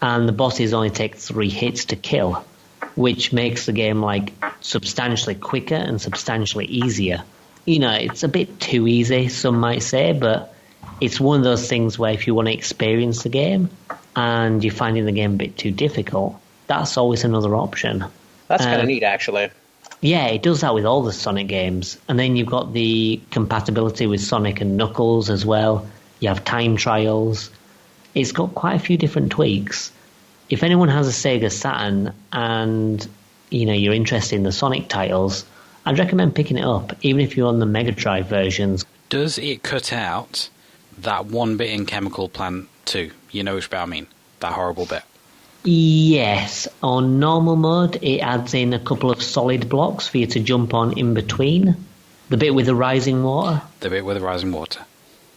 and the bosses only take 3 hits to kill, which makes the game like substantially quicker and substantially easier. You know, it's a bit too easy, some might say, but it's one of those things where if you want to experience the game and you're finding the game a bit too difficult, that's always another option. That's kind of neat, actually. Yeah, it does that with all the Sonic games. And then you've got the compatibility with Sonic and Knuckles as well. You have time trials. It's got quite a few different tweaks. If anyone has a Sega Saturn and, you know, you're interested in the Sonic titles, I'd recommend picking it up, even if you're on the Mega Drive versions. Does it cut out that one bit in Chemical Plant 2? You know which bit I mean? That horrible bit. Yes, on normal mode, it adds in a couple of solid blocks for you to jump on in between. The bit with the rising water. The bit with the rising water.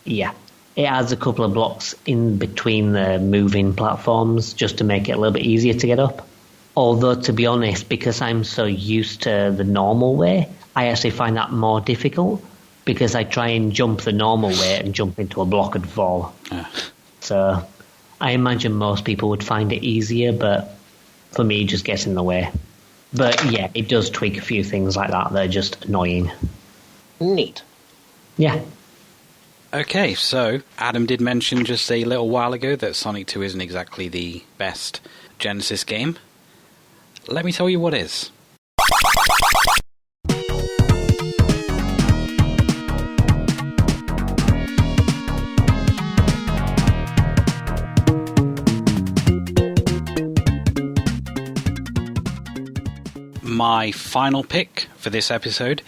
Yeah. It adds a couple of blocks in between the moving platforms just to make it a little bit easier to get up. Although, to be honest, because I'm so used to the normal way, I actually find that more difficult because I try and jump the normal way and jump into a block and fall. So I imagine most people would find it easier, but for me, it just gets in the way. But yeah, it does tweak a few things like that. They're just annoying. Neat. Yeah. Okay, so Adam did mention just a little while ago that Sonic 2 isn't exactly the best Genesis game. Let me tell you what is. My final pick for this episode,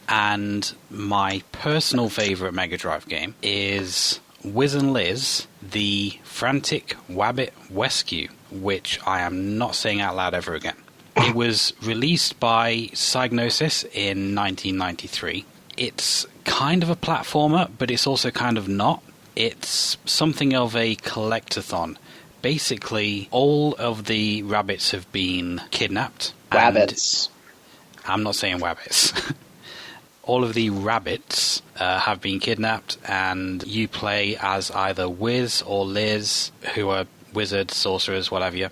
and my personal favourite Mega Drive game, is Wiz and Liz, the Frantic Wabbit Rescue, which I am not saying out loud ever again. It was released by Psygnosis in 1993. It's kind of a platformer, but it's also kind of not. It's something of a collectathon. Basically, all of the rabbits have been kidnapped. Rabbits. I'm not saying wabbits. All of the rabbits have been kidnapped, and you play as either Wiz or Liz, who are wizards, sorcerers, whatever,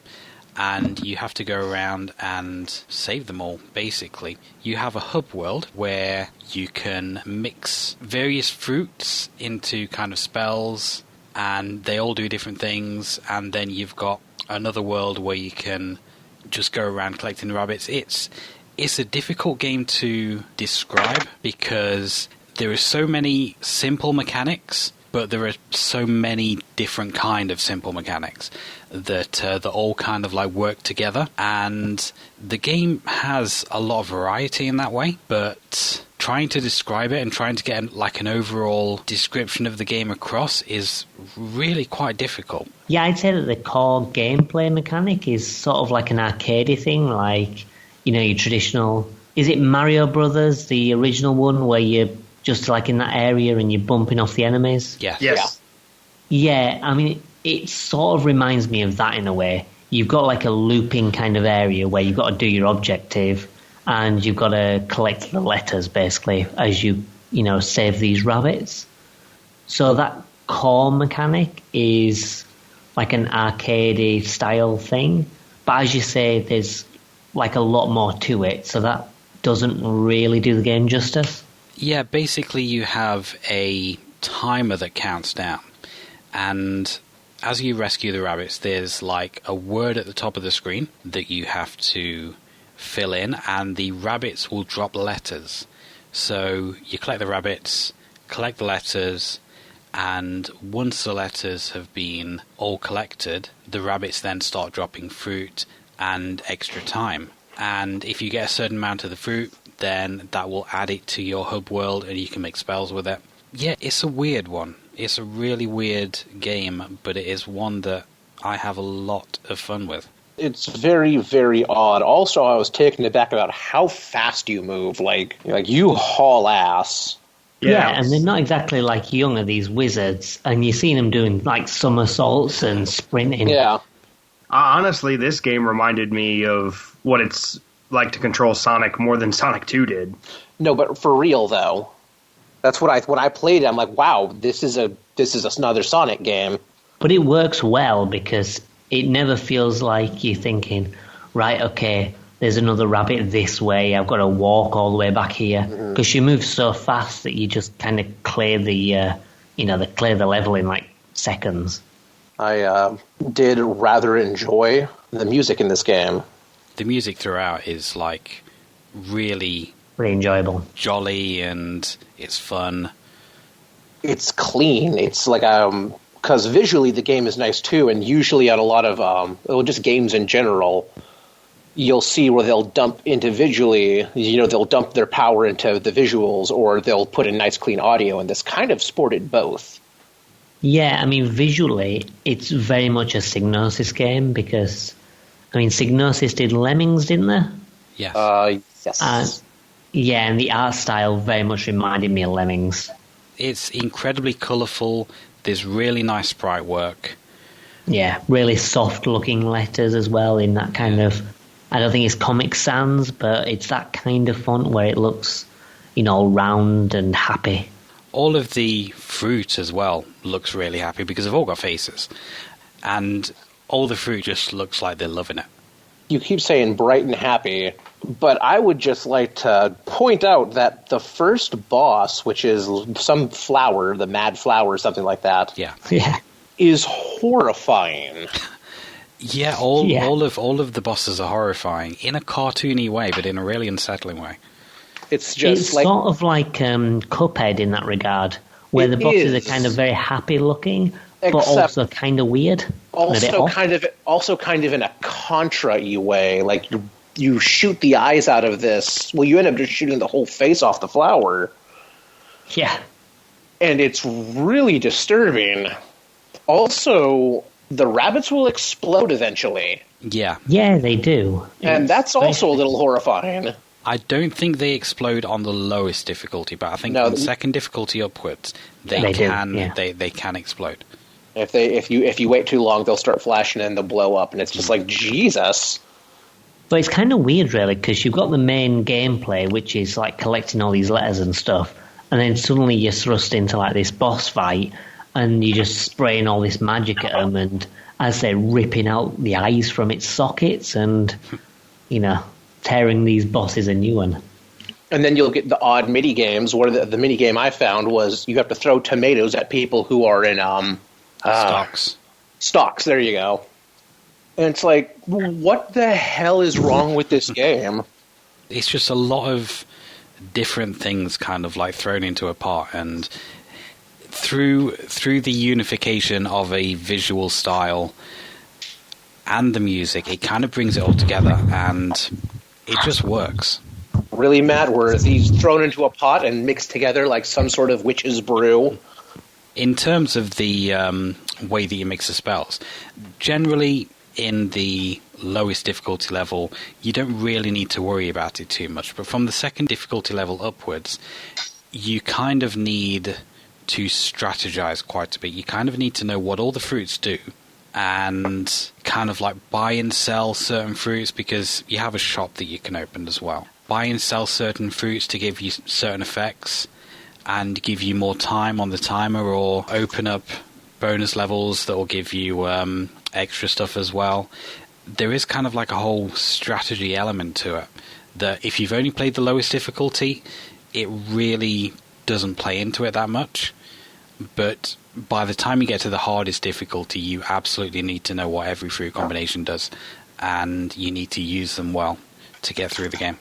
and you have to go around and save them all, basically. You have a hub world where you can mix various fruits into kind of spells, and they all do different things, and then you've got another world where you can just go around collecting the rabbits. It's a difficult game to describe because there are so many simple mechanics, but there are so many different kind of simple mechanics that all kind of like work together. And the game has a lot of variety in that way, but trying to describe it and trying to get like an overall description of the game across is really quite difficult. Yeah, I'd say that the core gameplay mechanic is sort of like an arcadey thing, like, you know, your traditional... Is it Mario Brothers, the original one, where you're just like in that area and you're bumping off the enemies? Yes. Yeah, I mean, it sort of reminds me of that in a way. You've got like a looping kind of area where you've got to do your objective and you've got to collect the letters, basically, as you save these rabbits. So that core mechanic is like an arcadey style thing. But as you say, there's like a lot more to it, so that doesn't really do the game justice. Yeah, basically you have a timer that counts down, and as you rescue the rabbits, there's like a word at the top of the screen that you have to fill in, and the rabbits will drop letters. So you collect the rabbits, collect the letters, and once the letters have been all collected, the rabbits then start dropping fruit and extra time. And if you get a certain amount of the fruit, then that will add it to your hub world and you can make spells with it. Yeah, it's a weird one. It's a really weird game, but it is one that I have a lot of fun with. It's very, very odd. Also, I was taken aback about how fast you move. Like you haul ass. Yeah, and they're not exactly like young are these wizards, and you've seen them doing like somersaults and sprinting. Yeah. Honestly, this game reminded me of what it's like to control Sonic more than Sonic 2 did. No, but for real though, that's what I played. I'm like, wow, this is another Sonic game. But it works well because it never feels like you're thinking, right, okay, there's another rabbit this way, I've got to walk all the way back here. Because you move so fast that you just kind of clear the level in like seconds. I did rather enjoy the music in this game. The music throughout is like really enjoyable, jolly, and it's fun. It's clean. It's like because visually the game is nice too, and usually on a lot of just games in general, you'll see where they'll dump individually, they'll dump their power into the visuals, or they'll put in nice clean audio, and this kind of sported both. Yeah, I mean, visually, it's very much a Psygnosis game because, I mean, Psygnosis did Lemmings, didn't they? Yes. Yes. Yeah, and the art style very much reminded me of Lemmings. It's incredibly colourful. There's really nice sprite work. Yeah, really soft-looking letters as well in that kind of... I don't think it's Comic Sans, but it's that kind of font where it looks, round and happy. All of the fruit as well looks really happy because they've all got faces. And all the fruit just looks like they're loving it. You keep saying bright and happy, but I would just like to point out that the first boss, which is some flower, the mad flower or something like that, yeah, is horrifying. Yeah, all of the bosses are horrifying in a cartoony way, but in a really unsettling way. It's sort of like Cuphead in that regard, where the bosses are kind of very happy looking, but also kind of weird. Also kind of in a Contra-y way. Like you shoot the eyes out of this. Well, you end up just shooting the whole face off the flower. Yeah. And it's really disturbing. Also, the rabbits will explode eventually. Yeah. Yeah, they do. And that's also a little horrifying. I don't think they explode on the lowest difficulty, but I think on second difficulty upwards, they can explode. If you wait too long, they'll start flashing and they'll blow up, and it's just like, Jesus. But it's kind of weird, really, because you've got the main gameplay, which is like collecting all these letters and stuff, and then suddenly you're thrust into like this boss fight, and you're just spraying all this magic at them, and as they're ripping out the eyes from its sockets, and tearing these bosses a new one. And then you'll get the odd mini games. Where the mini game I found was you have to throw tomatoes at people who are in stocks. Stocks. There you go. And it's like, what the hell is wrong with this game? It's just a lot of different things kind of like thrown into a pot, and through the unification of a visual style and the music, it kind of brings it all together, and it just works. Really, Matt? Were these thrown into a pot and mixed together like some sort of witch's brew? In terms of the way that you mix the spells, generally in the lowest difficulty level, you don't really need to worry about it too much. But from the second difficulty level upwards, you kind of need to strategize quite a bit. You kind of need to know what all the fruits do and kind of like buy and sell certain fruits, because you have a shop that you can open as well. Buy and sell certain fruits to give you certain effects and give you more time on the timer, or open up bonus levels that will give you extra stuff as well. There is kind of like a whole strategy element to it that if you've only played the lowest difficulty, it really doesn't play into it that much. But by the time you get to the hardest difficulty, you absolutely need to know what every fruit combination does, and you need to use them well to get through the game.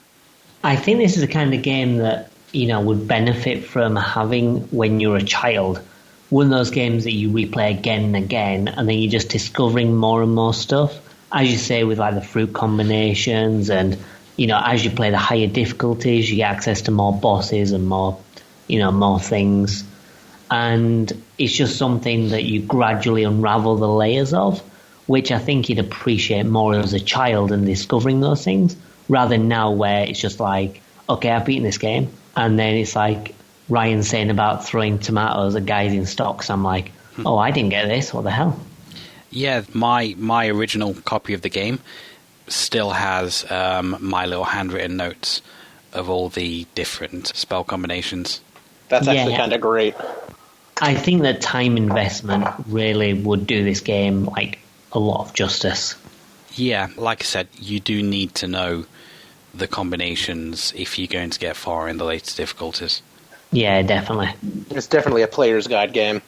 I think this is the kind of game that, would benefit from having when you're a child. One of those games that you replay again and again, and then you're just discovering more and more stuff. As you say, with like the fruit combinations, and as you play the higher difficulties, you get access to more bosses and more things. And it's just something that you gradually unravel the layers of, which I think you'd appreciate more as a child and discovering those things, rather than now where it's just like, okay, I've beaten this game, and then it's like Ryan saying about throwing tomatoes at guys in stocks. I'm like, oh, I didn't get this. What the hell? Yeah, my original copy of the game still has my little handwritten notes of all the different spell combinations. That's actually kind of great. I think that time investment really would do this game like a lot of justice. Yeah, like I said, you do need to know the combinations if you're going to get far in the later difficulties. Yeah, definitely. It's definitely a player's guide game.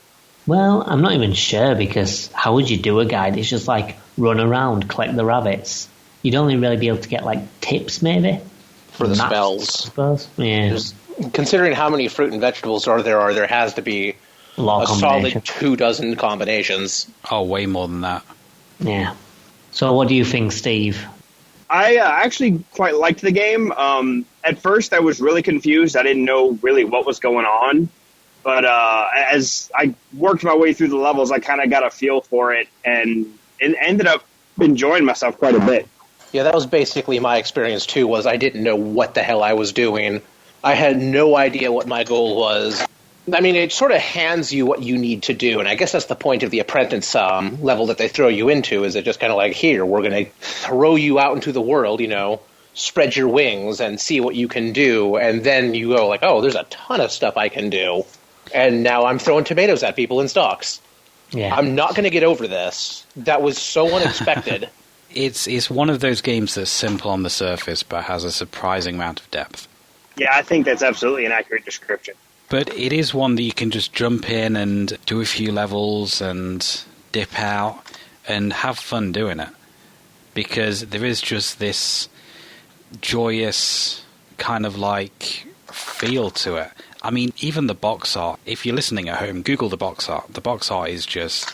Well, I'm not even sure, because how would you do a guide? It's just like run around, collect the rabbits. You'd only really be able to get like tips, maybe? For the spells. I suppose. Yeah. Considering how many fruit and vegetables there has to be a solid 24 combinations. Oh, way more than that. Yeah. So what do you think, Steve? I actually quite liked the game. At first, I was really confused. I didn't know really what was going on. But as I worked my way through the levels, I kind of got a feel for it, and ended up enjoying myself quite a bit. Yeah, that was basically my experience, too, was I didn't know what the hell I was doing. I had no idea what my goal was. I mean, it sort of hands you what you need to do, and I guess that's the point of the apprentice level that they throw you into, is it just kind of like, here, we're going to throw you out into the world, spread your wings and see what you can do, and then you go like, oh, there's a ton of stuff I can do, and now I'm throwing tomatoes at people in stocks. Yeah. I'm not going to get over this. That was so unexpected. It's one of those games that's simple on the surface, but has a surprising amount of depth. Yeah, I think that's absolutely an accurate description. But it is one that you can just jump in and do a few levels and dip out and have fun doing it. Because there is just this joyous kind of like feel to it. I mean, even the box art, if you're listening at home, Google the box art. The box art is just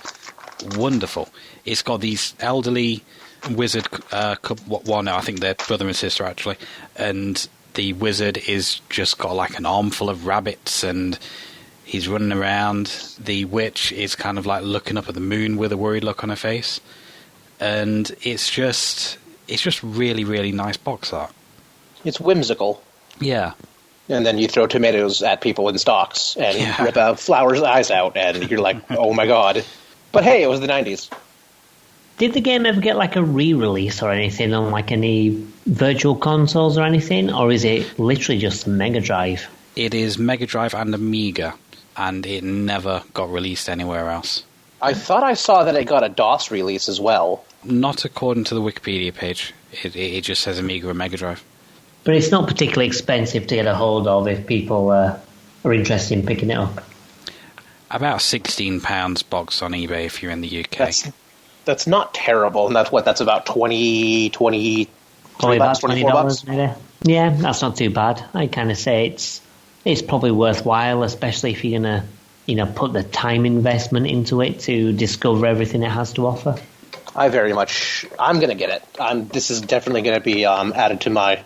wonderful. It's got these elderly wizard couple, well, no, I think they're brother and sister actually, and the wizard is just got like an armful of rabbits and he's running around. The witch is kind of like looking up at the moon with a worried look on her face, and it's just really, really nice box art. It's whimsical. Yeah. And then you throw tomatoes at people in stocks and rip a flower's eyes out, and you're like, oh my god. But hey, it was the 90s. Did the game ever get like a re-release or anything on like any virtual consoles or anything? Or is it literally just the Mega Drive? It is Mega Drive and Amiga, and it never got released anywhere else. I thought I saw that it got a DOS release as well. Not according to the Wikipedia page. It just says Amiga and Mega Drive. But it's not particularly expensive to get a hold of if people are interested in picking it up. About £16 box on eBay if you're in the UK. That's not terrible. And that's about $24 maybe? Yeah, that's not too bad. I kind of say it's probably worthwhile, especially if you're gonna, put the time investment into it to discover everything it has to offer. I'm going to get it. This is definitely going to be added to my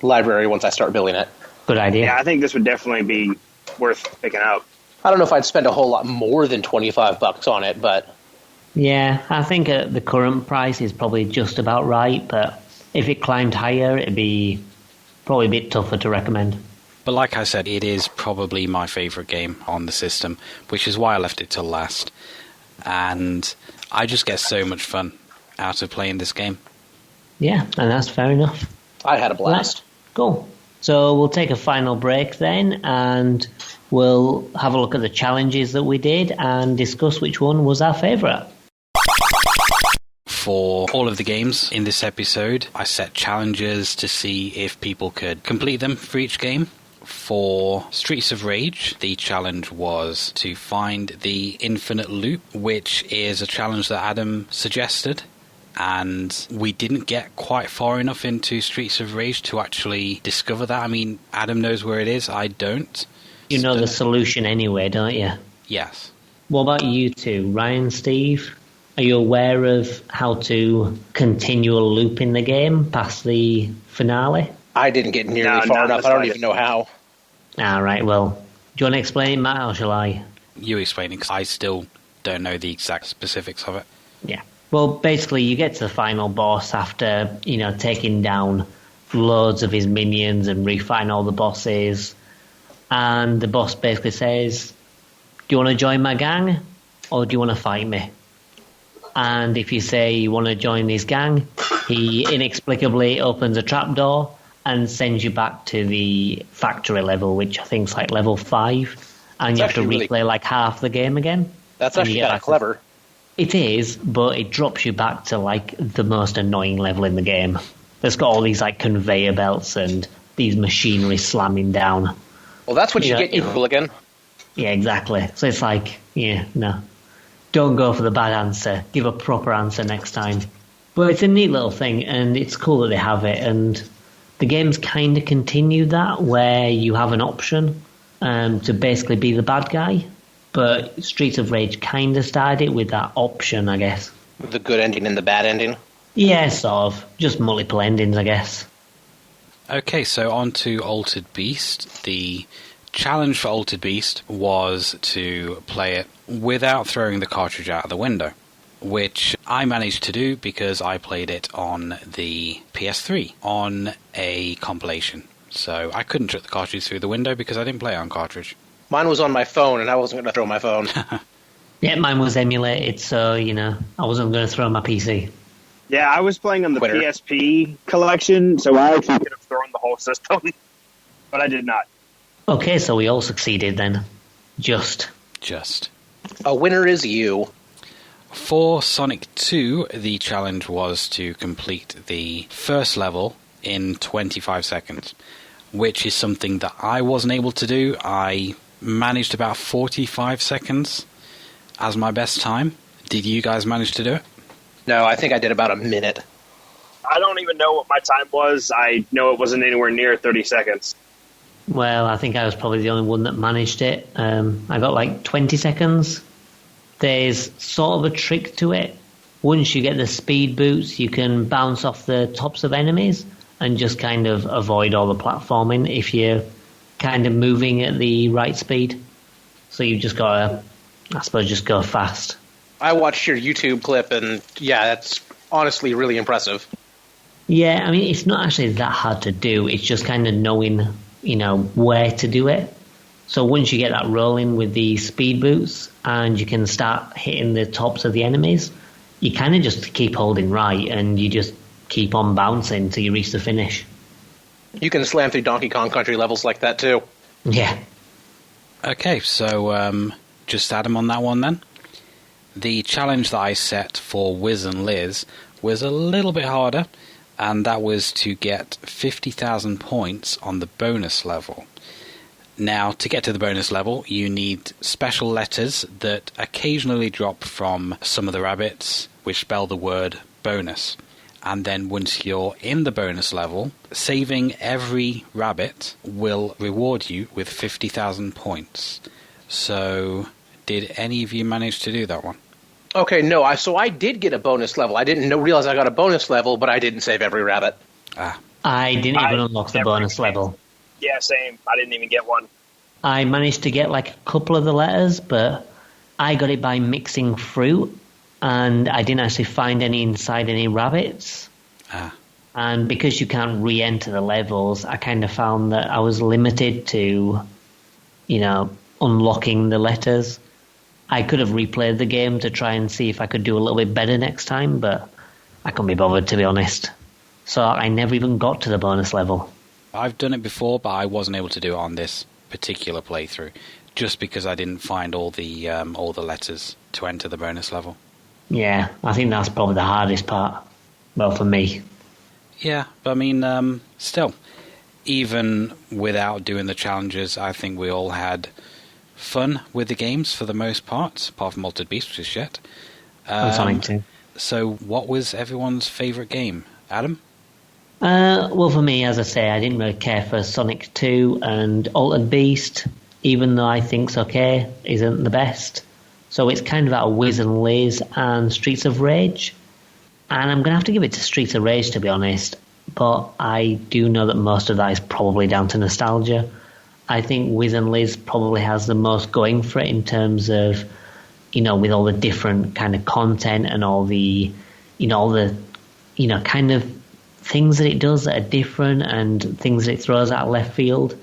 library once I start building it. Good idea. Yeah, I think this would definitely be worth picking up. I don't know if I'd spend a whole lot more than $25 on it, but... Yeah, I think the current price is probably just about right, but if it climbed higher, it'd be probably a bit tougher to recommend. But like I said, it is probably my favourite game on the system, which is why I left it till last. And I just get so much fun out of playing this game. Yeah, and that's fair enough. I had a blast. Right. Cool. So we'll take a final break then, and we'll have a look at the challenges that we did and discuss which one was our favourite. For all of the games in this episode, I set challenges to see if people could complete them for each game. For Streets of Rage, the challenge was to find the infinite loop, which is a challenge that Adam suggested. And we didn't get quite far enough into Streets of Rage to actually discover that. I mean, Adam knows where it is, I don't. You know the solution anyway, don't you? Yes. What about you two, Ryan, Steve? Are you aware of how to continue a loop in the game past the finale? I didn't get nearly far enough. I don't even know how. All right, well, do you want to explain it, Matt, or shall I? You explain it, because I still don't know the exact specifics of it. Yeah. Well, basically, you get to the final boss after, taking down loads of his minions and refighting all the bosses. And the boss basically says, do you want to join my gang, or do you want to fight me? And if you say you want to join his gang, he inexplicably opens a trapdoor and sends you back to the factory level, which I think is like level 5. And you have to replay like half the game again. That's actually kind of clever. It is, but it drops you back to like the most annoying level in the game. It's got all these like conveyor belts and these machinery slamming down. Well, that's what you get, you hooligan. Yeah, exactly. So it's like, no. Don't go for the bad answer. Give a proper answer next time. But it's a neat little thing, and it's cool that they have it. And the games kind of continue that, where you have an option to basically be the bad guy. But Streets of Rage kind of started it with that option, I guess. With the good ending and the bad ending? Yeah, sort of. Just multiple endings, I guess. Okay, so on to Altered Beast. The challenge for Altered Beast was to play it without throwing the cartridge out of the window, which I managed to do because I played it on the PS3 on a compilation. So I couldn't chuck the cartridge through the window because I didn't play it on cartridge. Mine was on my phone, and I wasn't going to throw my phone. Yeah, mine was emulated, so, I wasn't going to throw my PC. Yeah, I was playing on the PSP collection, so I actually could have thrown the whole system, but I did not. Okay, so we all succeeded then. Just. A winner is you. For Sonic 2, the challenge was to complete the first level in 25 seconds, which is something that I wasn't able to do. I managed about 45 seconds as my best time. Did you guys manage to do it? No, I think I did about a minute. I don't even know what my time was. I know it wasn't anywhere near 30 seconds. Well, I think I was probably the only one that managed it. I got like 20 seconds. There's sort of a trick to it. Once you get the speed boots, you can bounce off the tops of enemies and just kind of avoid all the platforming if you're kind of moving at the right speed. So you've just got to, I suppose, just go fast. I watched your YouTube clip, and yeah, that's honestly really impressive. Yeah, I mean, it's not actually that hard to do. It's just kind of knowing, where to do it. So once you get that rolling with the speed boots and you can start hitting the tops of the enemies, you kind of just keep holding right and you just keep on bouncing until you reach the finish. You can slam through Donkey Kong Country levels like that, too. Yeah. Okay, so just Adam on that one then. The challenge that I set for Wiz and Liz was a little bit harder, and that was to get 50,000 points on the bonus level. Now, to get to the bonus level, you need special letters that occasionally drop from some of the rabbits, which spell the word bonus. and then once you're in the bonus level, saving every rabbit will reward you with 50,000 points. So, did any of you manage to do that one? Okay, no. I did get a bonus level. I didn't realize I got a bonus level, but I didn't save every rabbit. I didn't even unlock the bonus level. Yeah, same. I didn't even get one. I managed to get like a couple of the letters, but I got it by mixing fruit, and I didn't actually find any inside any rabbits. And because you can't re-enter the levels, I kind of found that I was limited to, unlocking the letters. I could have replayed the game to try and see if I could do a little bit better next time, but I couldn't be bothered, to be honest. So I never even got to the bonus level. I've done it before, but I wasn't able to do it on this particular playthrough, just because I didn't find all the letters to enter the bonus level. Yeah, I think that's probably the hardest part. Well, for me. Yeah, but I mean, still, even without doing the challenges, I think we all had fun with the games for the most part, apart from Altered Beast, which is shit. And Sonic 2. So, what was everyone's favourite game? Adam? Well, for me, as I say, I didn't really care for Sonic 2, and Altered Beast, even though I think's okay, isn't the best. So it's kind of out of Wiz and Liz and Streets of Rage. And I'm going to have to give it to Streets of Rage, to be honest. But I do know that most of that is probably down to nostalgia. I think Wiz and Liz probably has the most going for it in terms of, with all the different kind of content and all the, kind of things that it does that are different and things that it throws out of left field.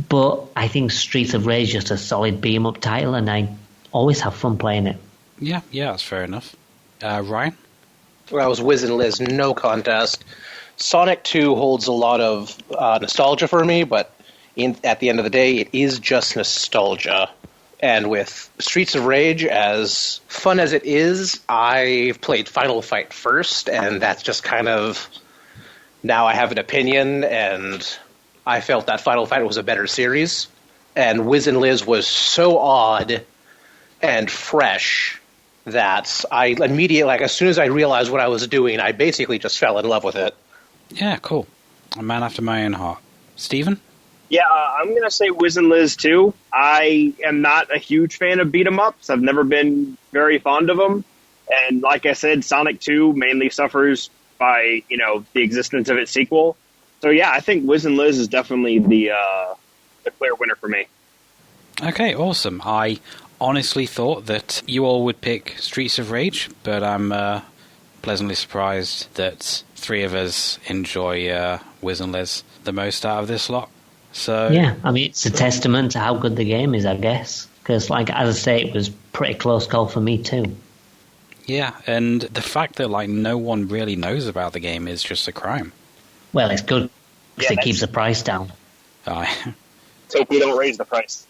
But I think Streets of Rage is just a solid beam-up title, and I always have fun playing it. Yeah, that's fair enough. Ryan? Well, I was Wiz and Liz, no contest. Sonic 2 holds a lot of nostalgia for me, but at the end of the day, it is just nostalgia. And with Streets of Rage, as fun as it is, I played Final Fight first, and that's just kind of... Now I have an opinion, and I felt that Final Fight was a better series. And Wiz and Liz was so odd and fresh that I immediately, as soon as I realized what I was doing, I basically just fell in love with it. Yeah, cool. A man after my own heart. Stephen? Yeah, I'm going to say Wiz and Liz, too. I am not a huge fan of beat-em-ups. I've never been very fond of them. And like I said, Sonic 2 mainly suffers by, the existence of its sequel. So yeah, I think Wiz and Liz is definitely the clear winner for me. Okay, awesome. I honestly thought that you all would pick Streets of Rage, but I'm pleasantly surprised that three of us enjoy Wiz and Liz the most out of this lot. So yeah, I mean, it's a testament to how good the game is, I guess. Because, as I say, it was pretty close call for me too. Yeah, and the fact that no one really knows about the game is just a crime. Well, it's good because it keeps the price down. Aye. So hope we don't raise the price.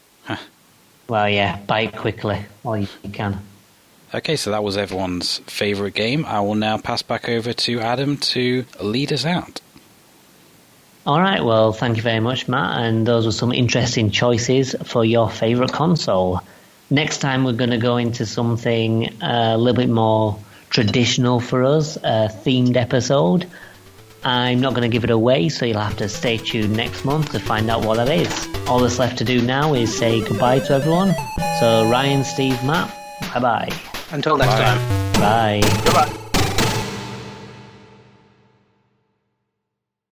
Well, yeah, buy it quickly while you can. Okay, so that was everyone's favourite game. I will now pass back over to Adam to lead us out. All right, well, thank you very much, Matt, and those were some interesting choices for your favourite console. Next time we're going to go into something a little bit more traditional for us, a themed episode. I'm not going to give it away, so you'll have to stay tuned next month to find out what that is. All that's left to do now is say goodbye to everyone. So Ryan, Steve, Matt, bye-bye. Until next time. Bye. Goodbye.